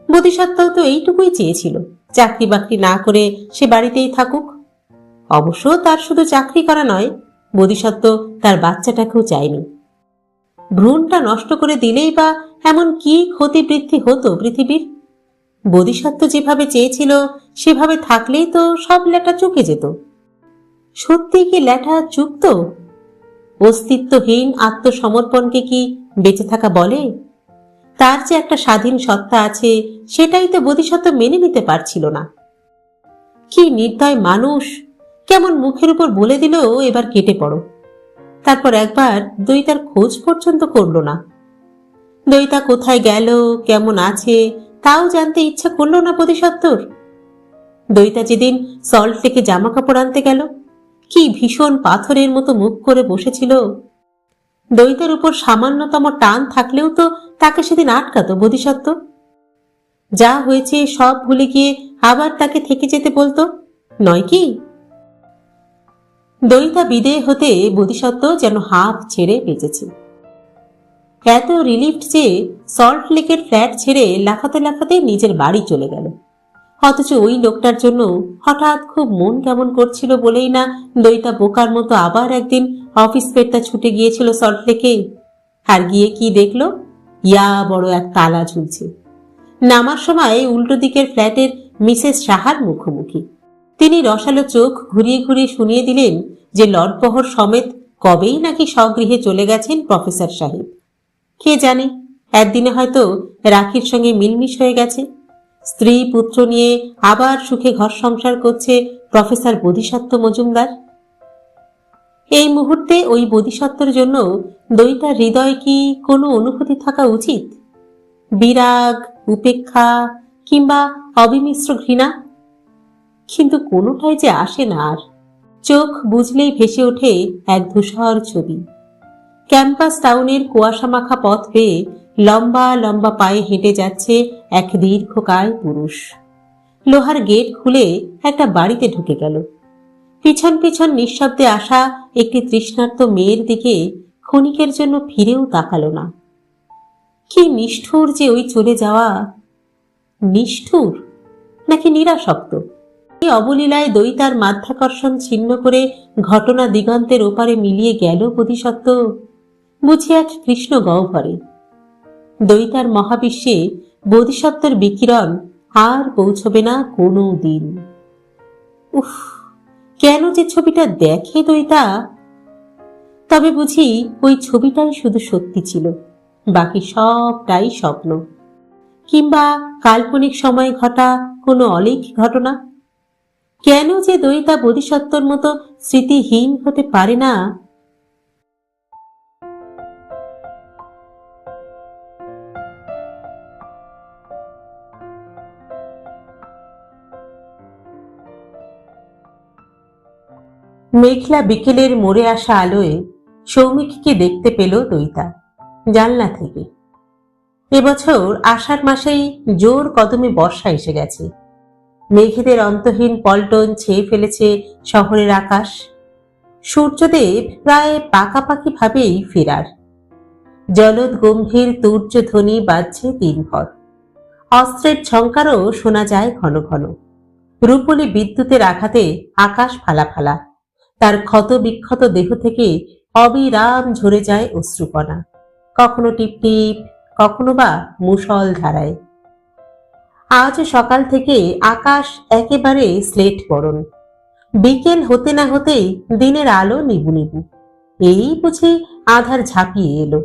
বোধিসত্ত্বও তো এইটুকুই চেয়েছিল, চাকরি বাকরি না করে সে বাড়িতেই থাকুক। অবশ্য তার শুধু চাকরি করা নয়, বোধিসত্ত্ব তার বাচ্চাটাকেও চায়নি। ভ্রূণটা নষ্ট করে দিলেই বা এমন কি ক্ষতি বৃদ্ধি হতো পৃথিবীর? বোধিসত্ত্ব যেভাবে চেয়েছিল সেভাবে থাকলেই তো সব ল্যাটা চুকে যেত। সত্যি কি ল্যাটা চুকত? অস্তিত্বহীন আত্মসমর্পণকে কি বেঁচে থাকা বলে? তার যে একটা স্বাধীন সত্তা আছে, সেটাই তো বোধিসত্ত্ব মেনে নিতে পারছিল না। কি নির্দয় মানুষ! কেমন মুখের উপর বলে দিল এবার কেটে পড়ো। তারপর একবার দইতার খোঁজ পর্যন্ত করল না। দইতা কোথায় গেল, কেমন আছে, তাও জানতে ইচ্ছা করল না বোধিসত্ত্বর। দইতা যেদিন সল্ট লেকে জামা কাপড় আনতে গেল, কি ভীষণ পাথরের মতো মুখ করে বসেছিল। দইতার উপর সামান্যতম টান থাকলেও তো তাকে সেদিন আটকাতো বোধিসত্ত্ব। যা হয়েছে সব ভুলে গিয়ে আবার তাকে থেকে যেতে বলতো, নয় কি? দইতা বিদেয় হতে বোধিসত্ত্ব যেন হাফ ছেড়ে বেঁচেছে। এত রিলিফড যে সল্ট লেকের ফ্ল্যাট ছেড়ে লাফাতে লাফাতে নিজের বাড়ি চলে গেল। অথচ ওই লোকটার জন্য হঠাৎ খুব মন কেমন করছিল বলেই না দইতা বোকার মতো আবার একদিন অফিস পেটটা ছুটে গিয়েছিল সল্ট লেকে। আর গিয়ে কি দেখলো? ইয়া বড় এক তালা ঝুলছে। নামার সময় উল্টো দিকের ফ্ল্যাটের মিসেস সাহার মুখোমুখি। তিনি রসালো চোখ ঘুরিয়ে ঘুরিয়ে শুনিয়ে দিলেন যে লটবহর সমেত কবেই নাকি স্বগৃহে চলে গেছেন প্রফেসর সাহেব। কে জানে, একদিনে হয়তো রাখির সঙ্গে মিলমিশ হয়ে গেছে। স্ত্রী পুত্র নিয়ে আবার সুখে ঘর সংসার করছে প্রফেসর বোধিসত্ত্ব মজুমদার। এই মুহূর্তে ওই বোধিসত্ত্বর জন্য দইতার হৃদয় কি কোনো অনুভূতি থাকা উচিত? বিরাগ, উপেক্ষা কিংবা অবিমিশ্র ঘৃণা? কিন্তু কোনোটাই যে আসে না আর। চোখ বুঝলেই ভেসে ওঠে এক ধূসর ছবি। ক্যাম্পাস টাউনের কুয়াশা মাখা পথ বেয়ে লম্বা লম্বা পায়ে হেঁটে যাচ্ছে এক দীর্ঘকায় পুরুষ। লোহার গেট খুলে একটা বাড়িতে ঢুকে গেল। পিছন পিছন নিঃশব্দে আসা একটি তৃষ্ণার্ত মেয়ের দিকে ক্ষণিকের জন্য ফিরেও তাকালো না। কি নিষ্ঠুর যে ওই চলে যাওয়া! নিষ্ঠুর নাকি নিরাসক্ত? এই অবলীলায় দইতার মাধ্যাকর্ষণ ছিন্ন করে ঘটনা দিগন্তের ওপারে মিলিয়ে গেল বোধিসত্ত্ব, বুঝি এক কৃষ্ণ গহ্বরে। দইতার মহাবিশ্বে বোধিসত্ত্বের বিকিরণ আর পৌঁছবে না কোনো দিন। উফ, কেন যে ছবিটা দেখে দইতা! তবে বুঝি ওই ছবিটাই শুধু সত্যি ছিল, বাকি সবটাই স্বপ্ন, কিংবা কাল্পনিক সময়ে ঘটা কোনো অলৌকিক ঘটনা। কেন যে দইতা বোধিসত্ত্বর মতো স্মৃতিহীন হতে পারে না? মেঘলা বিকেলের মোড়ে আসা আলোয় সৌমিককে দেখতে পেল দইতা জানলা থেকে। এবছর আষাঢ় মাসেই জোর কদমে বর্ষা এসে গেছে। মেঘেদের অন্তহীন পল্টন ছেয়ে ফেলেছে শহরের আকাশ। সূর্যদেব প্রায় পাকাপাকি ভাবেই ফেরার। জলদ গম্ভীর তুর্যধ্বনি বাজছে দিনভর। অস্ত্রের ঝংকারও শোনা যায় ঘন ঘন। রূপলি বিদ্যুতের আঘাতে আকাশ ফালা ফালা। তার ক্ষত বিক্ষত দেহ থেকে অবিরাম ঝরে যায় অশ্রুকণা, কখনো টিপটিপ, কখনো বা মুষল ধারায়। আজ সকাল থেকে আকাশ একেবারে স্লেট বরণ। বিকেল হতে না হতেই দিনের আলো নিবু নিবু। এই বুঝি আধার ঝাঁপিয়ে এলো।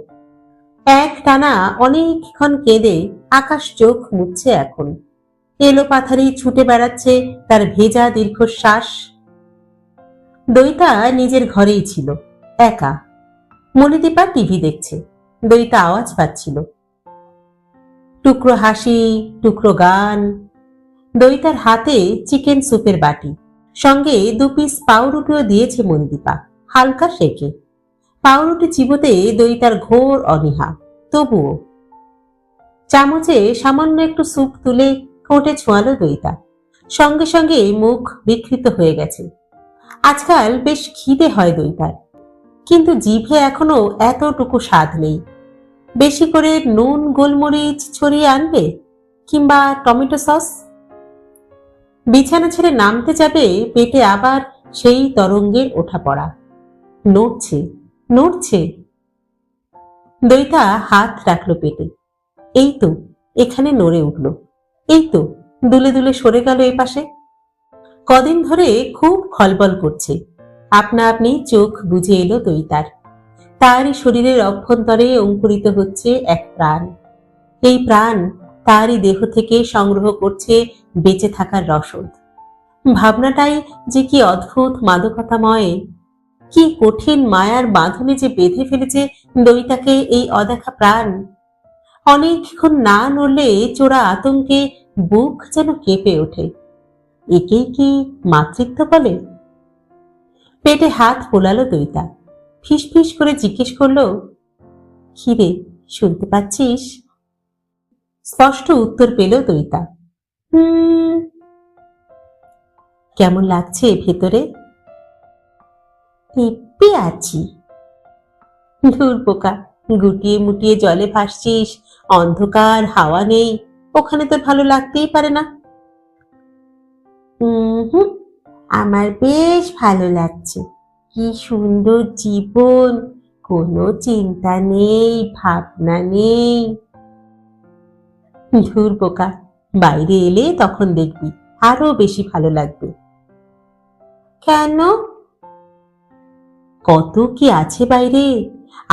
এক টানা অনেকক্ষণ কেঁদে আকাশ চোখ মুছছে এখন। এলো পাথারি ছুটে বেড়াচ্ছে তার ভেজা দীর্ঘশ্বাস। দইতা নিজের ঘরেই ছিল, একা। মণিদীপা টিভি দেখছে। দইতা আওয়াজ পাচ্ছিল, টুকরো হাসি, টুকরো গান। দইতার হাতে চিকেন স্যুপের বাটি, সঙ্গে 2 পিস পাউরুটিও দিয়েছে মণিদীপা, হালকা সেকে। পাউরুটি চিবোতে দইতার ঘোর অনীহা, তবুও চামচে সামান্য একটু স্যুপ তুলে ঠোঁটে ছোঁয়ালো দইতা। সঙ্গে সঙ্গে মুখ বিকৃত হয়ে গেছে। আজকাল বেশ খিদে হয় দইতার, কিন্তু জিভে এখনো এতটুকু স্বাদ নেই। বেশি করে নুন গোলমরিচ ছড়িয়ে আনবে, কিংবা টমেটো সস। বিছানা ছেড়ে নামতে যাবে, পেটে আবার সেই তরঙ্গের ওঠা পড়া। নড়ছে নড়ছে। দইতা হাত রাখলো পেটে। এই তো এখানে নড়ে উঠল, এই তো দুলে দুলে সরে গেল এপাশে। কদিন ধরে খুব খলবল করছে। আপনা আপনি চোখ বুজে এলো দইতার। তারই শরীরের অভ্যন্তরে অঙ্কুরিত হচ্ছে এক প্রাণ। এই প্রাণ তারই দেহ থেকে সংগ্রহ করছে বেঁচে থাকার রসদ। ভাবনাটাই যে কি অদ্ভুত মাদকতাময়। কি কঠিন মায়ার বাঁধনে যে বেঁধে ফেলেছে দইতাকে এই অদেখা প্রাণ। অনেকক্ষণ না নড়লে চোরা আতঙ্কে বুক যেন কেঁপে ওঠে। একেই কি মাতৃত্ব বলে? পেটে হাত পোলালো দইতা। ফিস ফিস করে জিজ্ঞেস করলো, খিরে শুনতে পাচ্ছিস? স্পষ্ট উত্তর পেল দইতা, কেমন লাগছে ভেতরে? দিব্যি আছি। ধুর বোকা, গুটিয়ে মুটিয়ে জলে ভাসছিস, অন্ধকার, হাওয়া নেই, ওখানে তো ভালো লাগতেই পারে না। আমার বেশ ভালো লাগছে। কি সুন্দর জীবন, কোনো চিন্তা নেই, ভাবনা নেই। ধুর বোকা, বাইরে এলে তখন দেখবি আরো বেশি ভালো লাগবে। কেন? কত কি আছে বাইরে,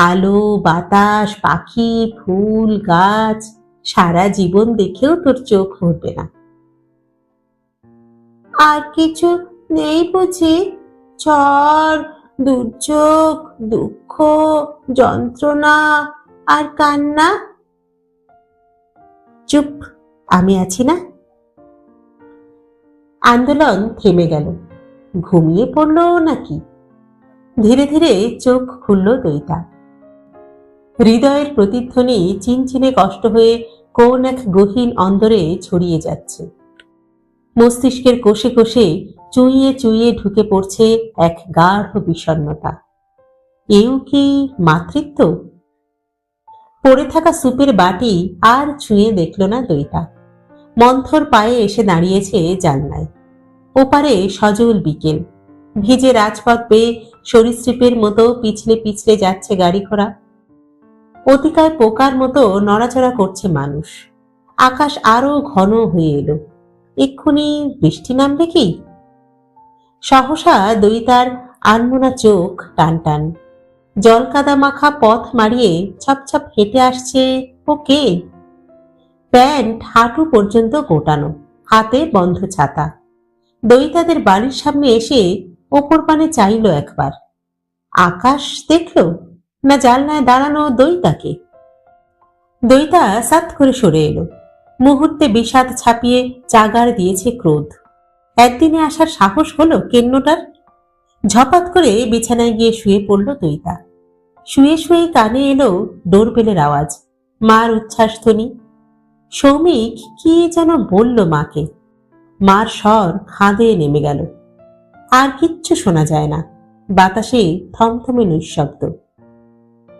আলো, বাতাস, পাখি, ফুল, গাছ। সারা জীবন দেখেও তোর চোখ ভরবে না। আর কিছু নেই বুঝি? ঝড়, দুর্যোগ, দুঃখ, যন্ত্রণা আর কান্না? চুপ, আমি আছি না। আন্দোলন থেমে গেল। ঘুমিয়ে পড়লো নাকি? ধীরে ধীরে চোখ খুলল দইতা। হৃদয়ের প্রতিধ্বনি চিনচিনে কষ্ট হয়ে কোন এক গহীন অন্দরে ছড়িয়ে যাচ্ছে। মস্তিষ্কের কোষে কোষে চুইয়ে চুইয়ে ঢুকে পড়ছে এক গাঢ় বিষণ্ণতা। এও কি মাতৃত্ব? পড়ে থাকা সুপের বাটি আর ছুঁয়ে দেখল না দইতা। মন্থর পায়ে এসে দাঁড়িয়েছে জানলায়। ওপারে সজল বিকেল। ভিজে রাজপথ বেয়ে সরীসৃপের মতো পিছলে পিছলে যাচ্ছে গাড়ি ঘোড়া। অতিকায় পোকার মতো নড়াচড়া করছে মানুষ। আকাশ আরো ঘন হয়ে এলো। এক্ষুনি বৃষ্টি নামবে কি? সহসা দইতার আনমনা চোখ টান টান। জলকাদা মাখা পথ মারিয়ে ছপ ছপ হেঁটে আসছে ও কে? প্যান্ট হাঁটু পর্যন্ত গোটানো, হাতে বন্ধ ছাতা। দইতাদের বাড়ির সামনে এসে ওপর পানে চাইল একবার। আকাশ দেখল না জানলায় দাঁড়ানো দইতাকে? দইতা সাত করে সরে এলো। মুহূর্তে বিষাদ ছাপিয়ে চাগার দিয়েছে ক্রোধ। একদিনে আসার সাহস হলো কেন্নটার? ঝপাত করে বিছানায় গিয়ে শুয়ে পড়ল দইতা। শুয়ে শুয়ে কানে এলো ডোরবেলের আওয়াজ, মার উচ্ছ্বাসধ্বনি। সৌমিক কি যেন বলল মাকে। মার স্বর খাদে নেমে গেল। আর কিচ্ছু শোনা যায় না, বাতাসে থমথমে নিঃশব্দ।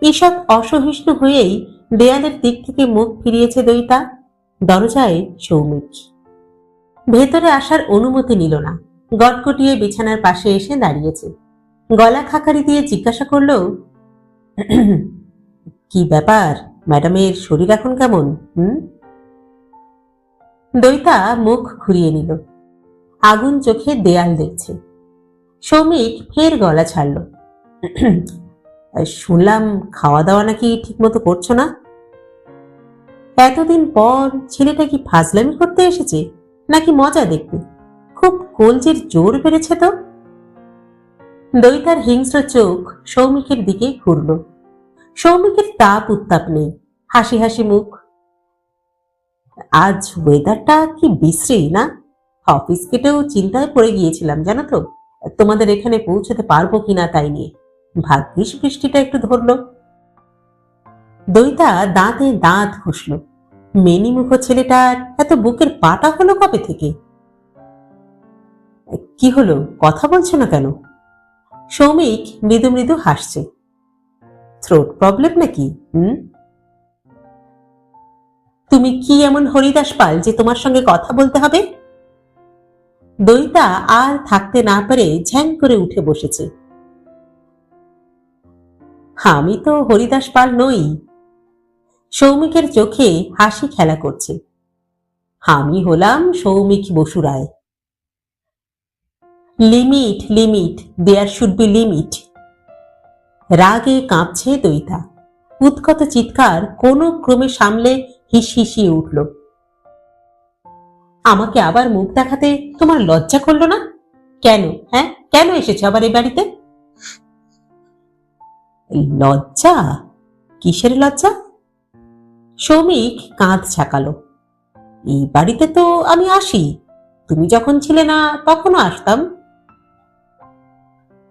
ঈষৎ অসহিষ্ণু হয়েই দেয়ালের দিক থেকে মুখ ফিরিয়েছে দইতা। দরজায় সৌমিক। ভেতরে আসার অনুমতি নিল না, গটগটিয়ে বিছানার পাশে এসে দাঁড়িয়েছে। গলা খাকারি দিয়ে জিজ্ঞাসা করল, কি ব্যাপার, ম্যাডামের শরীর এখন কেমন? দইতা মুখ ঘুরিয়ে নিল, আগুন চোখে দেয়াল দেখছে। সৌমিক ফের গলা ছাড়ল, শুনলাম খাওয়া দাওয়া নাকি ঠিক মতো করছো না। এতদিন পর ছেলেটা কি ফাজলামি করতে এসেছে নাকি মজা দেখতে? খুব কলজের জোর বেড়েছে তো। দইতার হিংস্র চোখ সৌমিকের দিকে ঘুরল। সৌমিকের তাপ উত্তাপ নেই, হাসি হাসি মুখ। আজ ওয়েদারটা কি বিশ্রী না? অফিস কেটেও চিন্তায় পড়ে গিয়েছিলাম জানো তো, তোমাদের এখানে পৌঁছতে পারবো কিনা তাই নিয়ে। ভাগ্যিস বৃষ্টিটা একটু ধরল। দইতা দাঁতে দাঁত ঘষল। মেনিমুখ ছেলেটার এত বুকের পাটা হলো কবে থেকে? কি হলো, কথা বলছো না কেন? সৌমিক মৃদু মৃদু হাসছে। থ্রোট প্রবলেম নাকি? তুমি কি এমন হরিদাস পাল যে তোমার সঙ্গে কথা বলতে হবে? দইতা আর থাকতে না পেরে ঝ্যাং করে উঠে বসেছে। আমি তো হরিদাস পাল নই। সৌমিকের চোখে হাসি খেলা করছে। আমি হলাম Soumik Basu Roy. Limit, limit, there should be limit. রাগে কাঁপছে দইতা। উৎকট চিৎকার কোনো ক্রমে সামলে হিসহিসিয়ে উঠল। আমাকে আবার মুখ দেখাতে তোমার লজ্জা করলো না? কেন, হ্যাঁ, কেন এসেছো আবার এই বাড়িতে? লজ্জা? কিসের লজ্জা? সৌমিক কাঁধ ছাকালো। এই বাড়িতে তো আমি আসি, তুমি যখন ছিলে না তখনও আসতাম।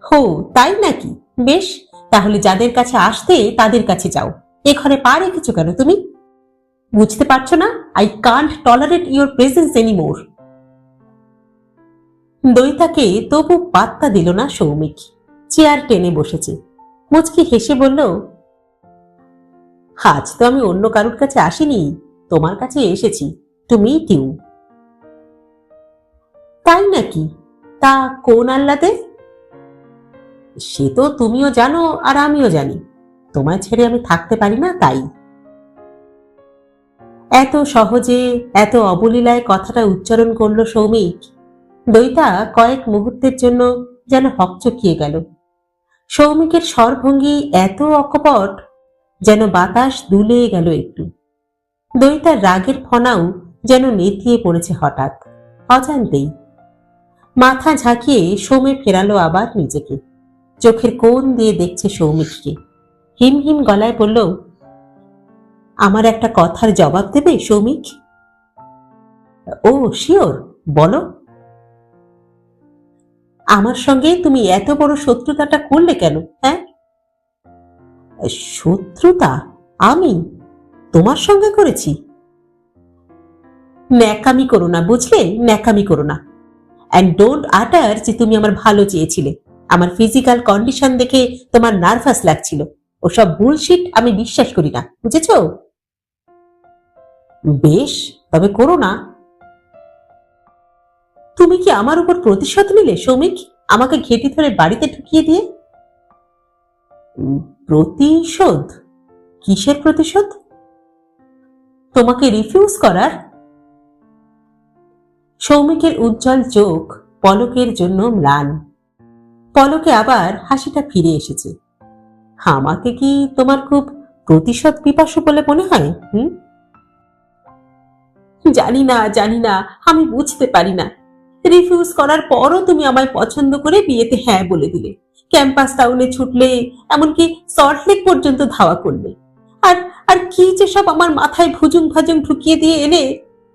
হো, তাই নাকি? বেশ, তাহলে যাদের কাছে আসতে তাদের কাছে যাও। এ ঘরে পা রেখেছো কেন তুমি? বুঝতে পারছো না? I can't tolerate your presence anymore. দইতাকে তবু পাত্তা দিল না সৌমিক। চেয়ার টেনে বসেছে। মুচকি হেসে বলল, আজ তো আমি অন্য কারুর কাছে আসিনি, তোমার কাছে এসেছি, টু মিট ইউ। তাই নাকি? তা কোন আহ্লাদে? সে তো তুমিও জানো আর আমিও জানি, তোমায় ছেড়ে আমি থাকতে পারি না তাই। এত সহজে, এত অবলীলায় কথাটা উচ্চারণ করল সৌমিক। দইতা কয়েক মুহূর্তের জন্য যেন হকচকিয়ে গেল। সৌমিকের স্বরভঙ্গি এত অকপট যেন বাতাস দুলে গেল একটু। দইতার রাগের ফনাও যেন নেতিয়ে পড়েছে হঠাৎ, অজান্তেই। মাথা ঝাঁকিয়ে সৌমে ফেরালো আবার নিজেকে। চোখের কোণ দিয়ে দেখছে সৌমিককে। হিম হিম গলায় বলল, আমার একটা কথার জবাব দেবে সৌমিক? ও শিওর, বলো। আমার সঙ্গে তুমি এত বড় শত্রুতাটা করলে কেন? হ্যাঁ, শত্রুতা আমি তোমার সঙ্গে করেছি? ন্যাকামি করো না, বুঝলে? ন্যাকামি করো না। অ্যান্ড ডোন্ট আটার যে তুমি আমার ভালো চেয়েছিলে। আমার ফিজিক্যাল কন্ডিশন দেখে তোমার নার্ভাস লাগছিল। ওসব বুলশিট আমি বিশ্বাস করি না, বুঝেছ? বেশ, তবে করো না। তুমি কি আমার উপর প্রতিশোধ নিলে সৌমিক, আমাকে ঘেঁটি ধরে বাড়িতে ঢুকিয়ে দিয়ে? প্রতিশোধ? কিসের প্রতিশোধ? তোমাকে রিফিউজ করার। সৌমিকের উজ্জ্বল চোখ পলকের জন্য ম্লান। পলকে আবার হাসিটা ফিরে এসেছে। আমাকে কি তোমার খুব প্রতিশোধ পিপাসু বলে মনে হয়? জানি না, জানি না, আমি বুঝতে পারি না। রিফিউজ করার পরও তুমি আমায় পছন্দ করে বিয়েতে হ্যাঁ বলে দিলে। ক্যাম্পাস টাউনে ছুটলে, এমনকি সল্টলেক পর্যন্ত ধাওয়া করলে। আর আর কি যে সব আমার মাথায় ভুজুং ভাজুং ঢুকিয়ে দিয়ে এলে,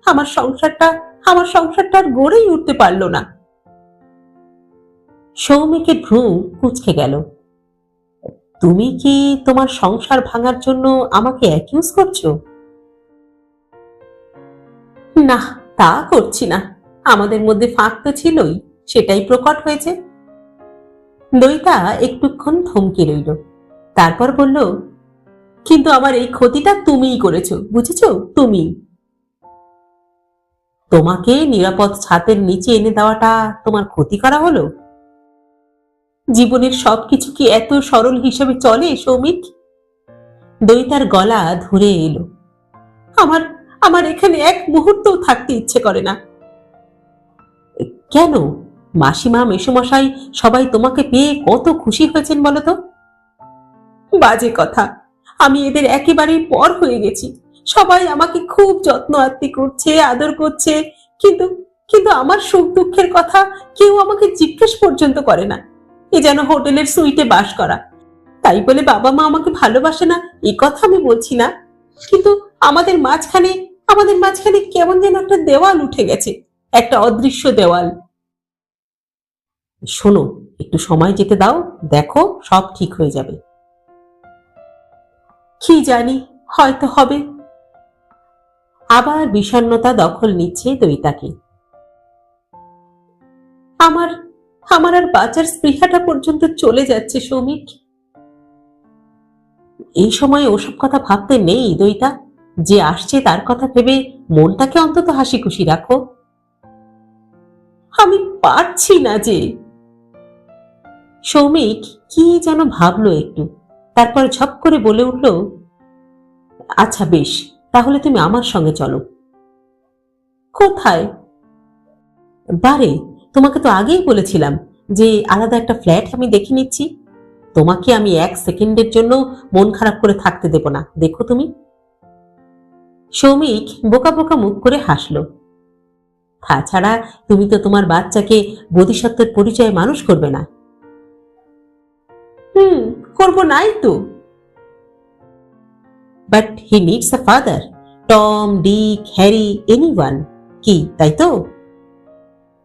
আমার সংসারটা আর গড়েই উঠতে পারলো না। সৌমিকের ভ্রু কুঁচকে গেল। তুমি কি তোমার সংসার ভাঙার জন্য আমাকে অ্যাকিউজ করছো? না, তা করছি না। আমাদের মধ্যে ফাঁক তো ছিলই, সেটাই প্রকট হয়েছে। দইতা একটুক্ষণ থমকে রইল, তারপর বলল, কিন্তু আমার এই ক্ষতিটা তুমিই করেছো, বুঝেছো? তুমি। তোমাকে নিরাপদ ছাদের নিচে এনে দেওয়াটা তোমার ক্ষতি করা হলো? জীবনের সবকিছু কি এত সরল হিসেবে চলে সৌমিক? দইতার গলা ধরে এলো। আমার আমার এখানে এক মুহূর্তও থাকতে ইচ্ছে করে না। কেন? মাসিমা, মেসোমশাই সবাই তোমাকে পেয়ে কত খুশি হয়েছেন বলো তো? বাজে কথা। আমি এদের একেবারেই পর হয়ে গেছি। সবাই আমাকে খুব যত্ন আত্তি করছে, আদর করছে, কিন্তু কিন্তু আমার সুখ দুঃখের কথা কেউ আমাকে জিজ্ঞেস পর্যন্ত করে না। এ যেন হোটেলের সুইটে বাস করা। তাই বলে বাবা মা আমাকে ভালোবাসে না এ কথা আমি বলছি না, কিন্তু আমাদের মাঝখানে আমাদের মাঝখানে কেমন যেন একটা দেওয়াল উঠে গেছে, একটা অদৃশ্য দেওয়াল। শোনো, একটু সময় যেতে দাও, দেখো সব ঠিক হয়ে যাবে। কি জানি, হয়তো হবে। আবার বিষণ্ণতা দখল নিচ্ছে দইতাকে। আমার আমার আর বাঁচার স্পৃহাটা পর্যন্ত চলে যাচ্ছে সৌমিক। এই সময় ওসব কথা ভাবতে নেই দইতা। যে আসছে তার কথা ভেবে মনটাকে অন্তত হাসি খুশি রাখো। আমি পারছি না যে। সৌমিক কি যেন ভাবলো একটু, তারপর ঝপ করে বলে উঠল, আচ্ছা বেশ, তাহলে তুমি আমার সঙ্গে চলো। কোথায়? বারে, তোমাকে তো আগেই বলেছিলাম যে আলাদা একটা ফ্ল্যাট আমি দেখে নিচ্ছি। তোমাকে আমি এক সেকেন্ডের জন্য মন খারাপ করে থাকতে দেব না, দেখো তুমি। সৌমিক বোকা বোকা মুখ করে হাসল। তাছাড়া তুমি তো তোমার বাচ্চাকে বোধিসত্ত্বের পরিচয়ে মানুষ করবে না। করবো নাই তো। But he needs a father. Tom, Dick, Harry, anyone. কি তাই তো?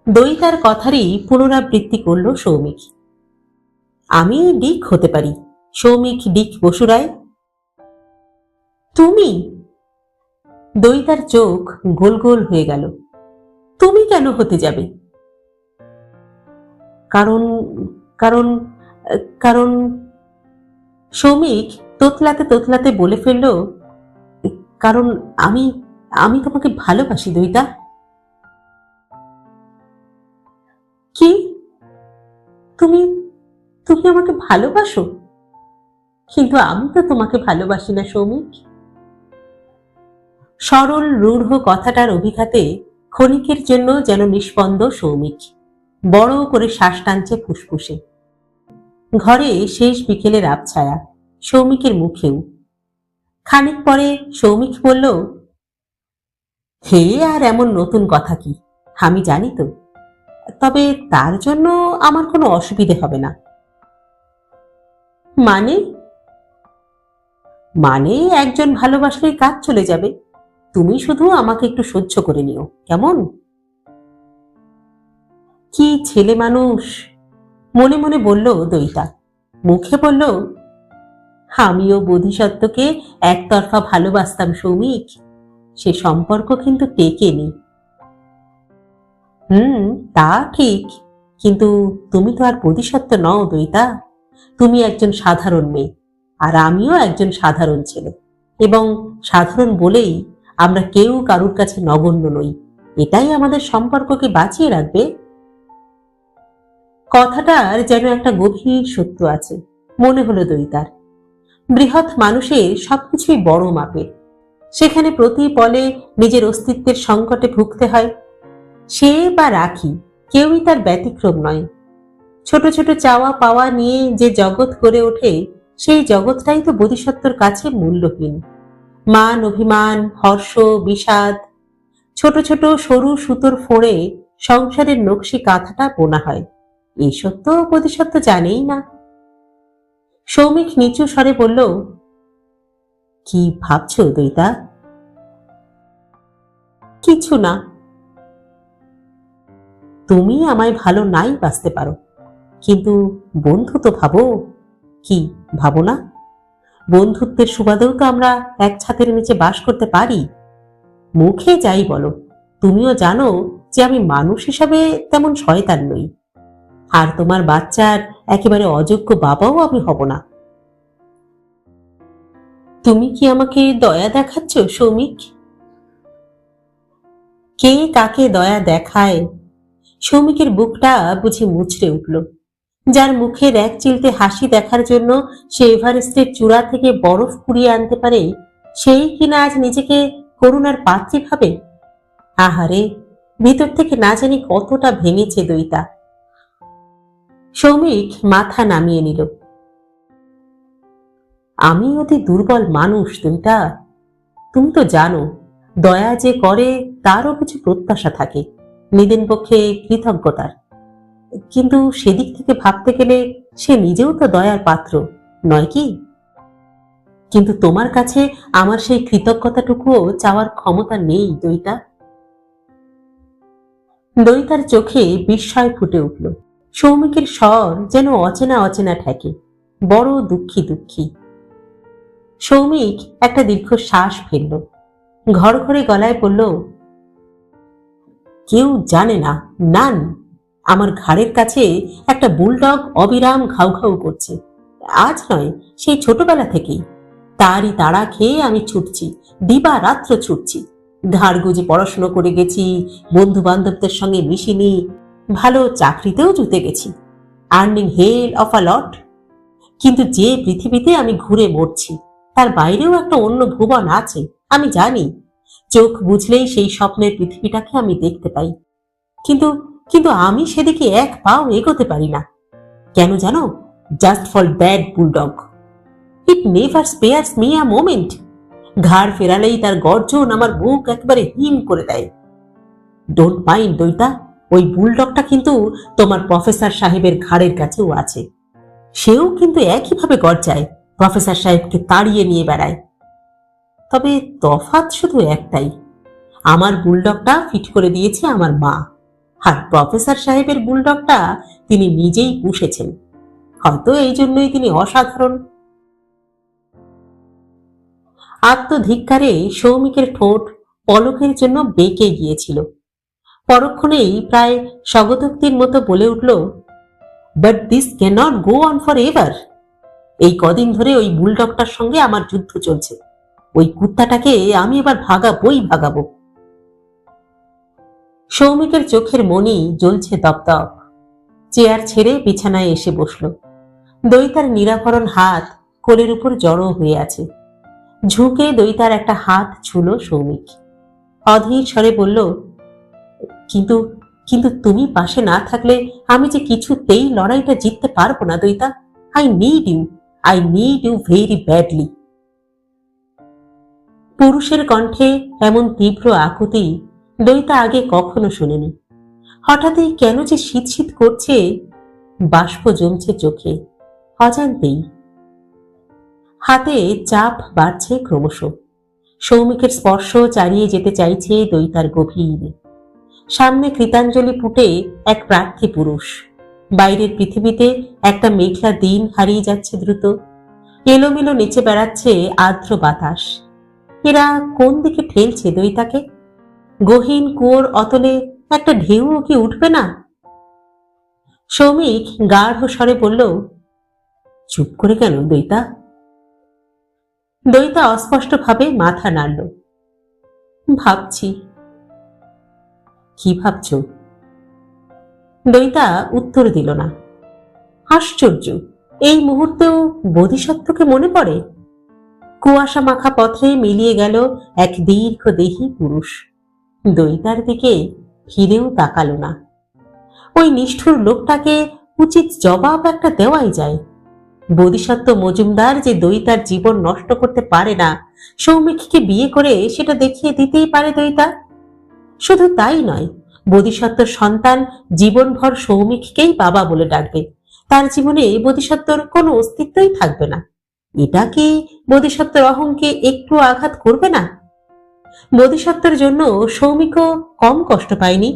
দইতার কথারই পুনরাবৃত্তি করল সৌমিক। আমি ডিক হতে পারি, সৌমিক ডিক বসুরায়। তুমি? দইতার চোখ গোল গোল হয়ে গেল। তুমি কেন হতে যাবে? কারণ কারণ কারণ সৌমিক তোতলাতে তোতলাতে বলে ফেলল, কারণ আমি আমি তোমাকে ভালোবাসি দইতা। কি? তুমি তুমি আমাকে ভালোবাসো? কিন্তু আমি তো তোমাকে ভালোবাসি না সৌমিক। সরল রূঢ় কথাটার অভিঘাতে ক্ষণিকের জন্য যেন নিষ্পন্দ সৌমিক। বড় করে শ্বাস টানছে ফুসফুসে। ঘরে শেষ বিকেলের আবছায়া, সৌমিকের মুখেও। খানিক পরে সৌমিক বলল, হে আর এমন নতুন কথা কি, আমি জানি তো। তবে তার জন্য আমার কোনো অসুবিধে হবে না। মানে? মানে একজন ভালোবাসলেই কাজ চলে যাবে। তুমি শুধু আমাকে একটু সহ্য করে নিও, কেমন? কি ছেলে মানুষ, মনে মনে বলল দইতা। মুখে বলল, আমিও বোধিসত্ত্বকে একতরফা ভালোবাসতাম সৌমিক, সে সম্পর্ক কিন্তু টেকেনি। তা ঠিক, কিন্তু তুমি তো আর বোধিসত্ত্ব নও দইতা। তুমি একজন সাধারণ মেয়ে, আর আমিও একজন সাধারণ ছেলে, এবং সাধারণ বলেই আমরা কেউ কারুর কাছে নগণ্য নই। এটাই আমাদের সম্পর্ককে বাঁচিয়ে রাখবে। কথাটার যেন একটা গভীর সত্য আছে মনে হলো দইতার। বৃহৎ মানুষের সবকিছুই বড় মাপের, সেখানে প্রতি পলে নিজের অস্তিত্বের সংকটে ভুগতে হয়। সে বা রাখি কেউই তার ব্যতিক্রম নয়। ছোট ছোট চাওয়া পাওয়া নিয়ে যে জগৎ গড়ে ওঠে, সেই জগৎটাই তো বোধিসত্ত্বর কাছে মূল্যহীন। মান, অভিমান, হর্ষ, বিষাদ, ছোট ছোট সরু সুতোর ফোঁড়ে সংসারের নকশি কাঁথাটা বোনা হয়। এই সত্য বোধিসত্ত্ব জানেই না। সৌমিক নিচু স্বরে বলল, কি ভাবছো দইতা? কিছু না। তুমি আমায় ভালো নাই বাসতে পারো, কিন্তু বন্ধু তো ভাবো। কি ভাবো না? বন্ধুত্বের সুবাদেও তো আমরা এক ছাদের নিচে বাস করতে পারি। মুখে যাই বলো, তুমিও জানো যে আমি মানুষ হিসাবে তেমন শয়তান নই, আর তোমার বাচ্চার একেবারে অযোগ্য বাবাও আমি হব না। তুমি কি আমাকে দয়া দেখাচ্ছ সৌমিক? কে কাকে দয়া দেখায়? সৌমিকের বুকটা বুঝি মুচড়ে উঠল। যার মুখের এক চিলতে হাসি দেখার জন্য সে এভারেস্টের চূড়া থেকে বরফ কুড়িয়ে আনতে পারে, সেই কিনা আজ নিজেকে করুণার পাত্রী ভাবে। আহারে, ভিতর থেকে না জানি কতটা ভেঙেছে দইতা। সৌমিক মাথা নামিয়ে নিল। আমি অতি দুর্বল মানুষ দইতা। তুমি তো জানো, দয়া যে করে তারও কিছু প্রত্যাশা থাকে, নিদেন পক্ষে কৃতজ্ঞতার। কিন্তু সেদিক থেকে ভাবতে গেলে সে নিজেও তো দয়ার পাত্র, নয় কি? কিন্তু তোমার কাছে আমার সেই কৃতজ্ঞতাটুকুও চাওয়ার ক্ষমতা নেই দইতা। দইতার চোখে বিস্ময় ফুটে উঠল। সৌমিকের স্বর যেন অচেনা অচেনা ঠেকে, বড় দুঃখী দুঃখী। সৌমিক একটা দীর্ঘ শ্বাস ফেলল, ঘর ঘরে গলায় বলল, কেউ জানে না নান, আমার ঘাড়ের কাছে একটা বুলডগ অবিরাম ঘাউ ঘাউ করছে। আজ নয়, সেই ছোটবেলা থেকেই তারই তাড়া খেয়ে আমি ছুটছি, দিবা রাত্র ছুটছি। ঘাড় গুজে পড়াশুনো করে গেছি, বন্ধু বান্ধবদের সঙ্গে মিশিনি, ভালো চাকরিতেও জুতে গেছি, আর্নিং হেল অফ আ লট। কিন্তু যে পৃথিবীতে আমি ঘুরে মরছি, তার বাইরেও একটা অন্য ভুবন আছে, আমি জানি। চোখ বুঝলেই সেই স্বপ্নের পৃথিবীটাকে আমি দেখতে পাই, কিন্তু কিন্তু আমি সেদিকে এক পাও এগোতে পারি না। কেন জানো? Just for that bulldog. It never spares me a moment. ঘাড় ফেরালেই তার গর্জন আমার বুক একেবারে হিম করে দেয়। ডোন্ট মাইন্ড দইতা, ওই বুলডগটা কিন্তু তোমার প্রফেসর সাহেবের ঘাড়ের কাছেও আছে। সেও কিন্তু একইভাবে গর্জায়, প্রফেসর সাহেবকে তাড়িয়ে নিয়ে বেড়ায়। তবে তফাৎ শুধু একটাই, আমার বুলডগটা ফিট করে দিয়েছে আমার মা, আর প্রফেসর সাহেবের বুলডগটা তিনি নিজেই পুষেছেন। হয়তো এই জন্যই তিনি অসাধারণ। আত্মধিক্কারে সৌমিকের ঠোঁট পলকের জন্য বেঁকে গিয়েছিল। পরক্ষণেই প্রায় স্বগতোক্তির মতো বলে উঠল, but this can't go on for ever. এই কদিন ধরে ওই বুলডগটার সঙ্গে আমার যুদ্ধ চলছে। ওই কুত্তাটাকে আমি এবার ভাগাবো। সৌমিকের চোখের মণি জ্বলছে দপদপ। চেয়ার ছেড়ে বিছানায় এসে বসল। দইতার নিরাভরণ হাত কোলের উপর জড়ো হয়ে আছে। ঝুঁকে দইতার একটা হাত ছুঁল সৌমিক। অধীর স্বরে বলল, কিন্তু কিন্তু তুমি পাশে না থাকলে আমি যে কিছুতেই লড়াইটা জিততে পারবো না Doita. I need you very badly. পুরুষের কণ্ঠে এমন তীব্র আকুতি দইতা আগে কখনো শোনেনি। হঠাৎই কেন যে শীত শীত করছে, বাষ্প জমছে চোখে অজান্তেই। হাতে চাপ বাড়ছে ক্রমশ। সৌমিকের স্পর্শ চালিয়ে যেতে চাইছে দইতার গভীর। সামনে কৃতাঞ্জলি পুটে এক প্রার্থী পুরুষ। বাইরের পৃথিবীতে একটা মেঘলা দিন হারিয়ে যাচ্ছে দ্রুত। এলোমেলো নেচে বেড়াচ্ছে আর্দ্র বাতাস। এরা কোন দিকে ঠেলছে দইতাকে? গহীন কুয়োর অতলে একটা ঢেউ কি উঠবে না? সৌমিক গাঢ় স্বরে বলল, চুপ করে কেন দইতা? দইতা অস্পষ্টভাবে মাথা নাড়ল। ভাবছি। কি ভাবছ? দইতা উত্তর দিল না। আশ্চর্য, এই মুহূর্তেও বোধিসত্ত্বকে মনে পড়ে। কুয়াশা মাখা পথে মিলিয়ে গেল এক দীর্ঘদেহী পুরুষ। দইতার দিকে ফিরেও তাকালো না। ওই নিষ্ঠুর লোকটাকে উচিত জবাব একটা দেওয়াই যায়। বোধিসত্ত্ব মজুমদার যে দইতার জীবন নষ্ট করতে পারে না, সৌমিককে বিয়ে করে সেটা দেখিয়ে দিতেই পারে দইতা। শুধু তাই নয়, বোধিসত্ত্বর সন্তান জীবনভর সৌমিককেই বাবা বলে ডাকবে। তার জীবনে বোধিসত্ত্বর কোনো অস্তিত্বই থাকবে না। এটা কি বোধিসত্ত্বর অহংকে একটু আঘাত করবে না? বোধিসত্ত্বর জন্য সৌমিকও কম কষ্ট পায়নি।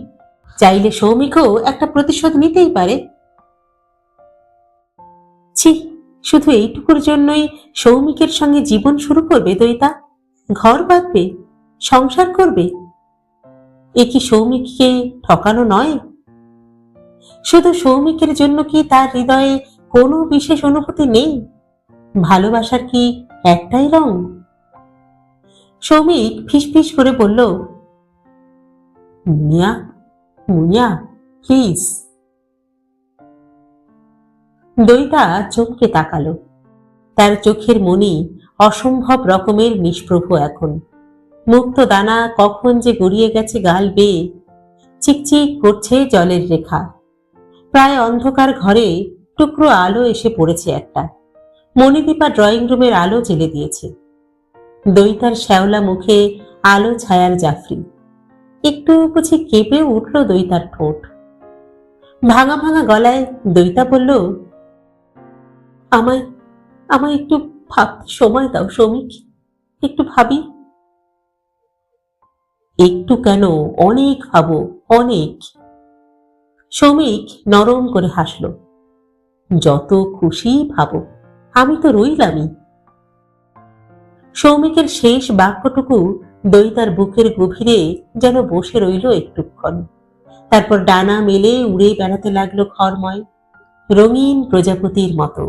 চাইলে সৌমিকও একটা প্রতিশোধ নিতেই পারে। ছি, শুধু এইটুকুর জন্যই সৌমিকের সঙ্গে জীবন শুরু করবে দইতা? ঘর বাঁধবে, সংসার করবে? এ কি সৌমিককে ঠকানো নয়? শুধু সৌমিকের জন্য কি তার হৃদয়ে কোনো বিশেষ অনুভূতি নেই? ভালোবাসার কি একটাই রং? সৌমিক ফিসফিস করে বলল, মুনিয়া, মুনিয়া, প্লিজ। দইতা চমকে তাকালো। তার চোখের মনি অসম্ভব রকমের নিষ্প্রভ এখন। মুক্ত দানা কখন যে গড়িয়ে গেছে গাল বেয়ে, চিকচিক করছে জলের রেখা। প্রায় অন্ধকার ঘরে টুকরো আলো এসে পড়েছে একটা। মণিদীপা ড্রয়িং রুমের আলো জ্বেলে দিয়েছে। দইতার শ্যাওলা মুখে আলো ছায়ার জাফরি। একটু বুঝি কেঁপে উঠল দইতার ঠোঁট। ভাঙা ভাঙা গলায় দইতা বলল, আমায় আমায় একটু ভাবতে সময় দাও সৌমিক, একটু ভাবি। একটু কেন, অনেক ভাবো, অনেক। সৌমিক নরম করে হাসল। যত খুশি ভাবো, আমি তো রইলামই। সৌমিকের শেষ বাক্যটুকু দইতার বুকের গভীরে যেন বসে রইল একটুক্ষণ। তারপর ডানা মেলে উড়ে বেড়াতে লাগলো খড়ময়, রঙিন প্রজাপতির মতো।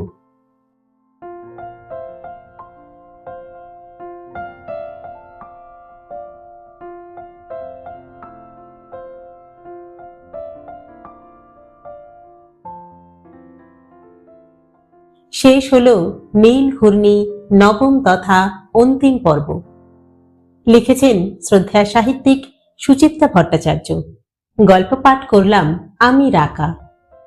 শেষ হলো নীল ঘূর্ণি নবম তথা অন্তিম পর্ব। লিখেছেন শ্রদ্ধেয় সাহিত্যিক সুচিত্রা ভট্টাচার্য। গল্প পাঠ করলাম আমি রাকা।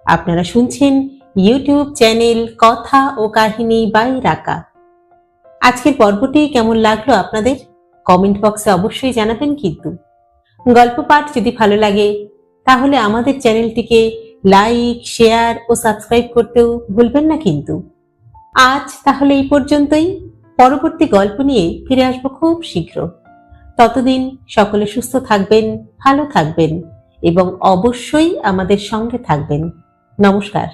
আপনারা শুনছেন ইউটিউব চ্যানেল কথা ও কাহিনী বাই রাকা। আজকের পর্বটি কেমন লাগলো আপনাদের কমেন্ট বক্সে অবশ্যই জানাবেন। কিন্তু গল্প পাঠ যদি ভালো লাগে তাহলে আমাদের চ্যানেলটিকে লাইক, শেয়ার ও সাবস্ক্রাইব করতেও ভুলবেন না কিন্তু। আজ তাহলে এই পর্যন্তই। পরবর্তী গল্প নিয়ে ফিরে আসবো খুব শীঘ্র। ততদিন সকলে সুস্থ থাকবেন, ভালো থাকবেন এবং অবশ্যই আমাদের সঙ্গে থাকবেন। নমস্কার।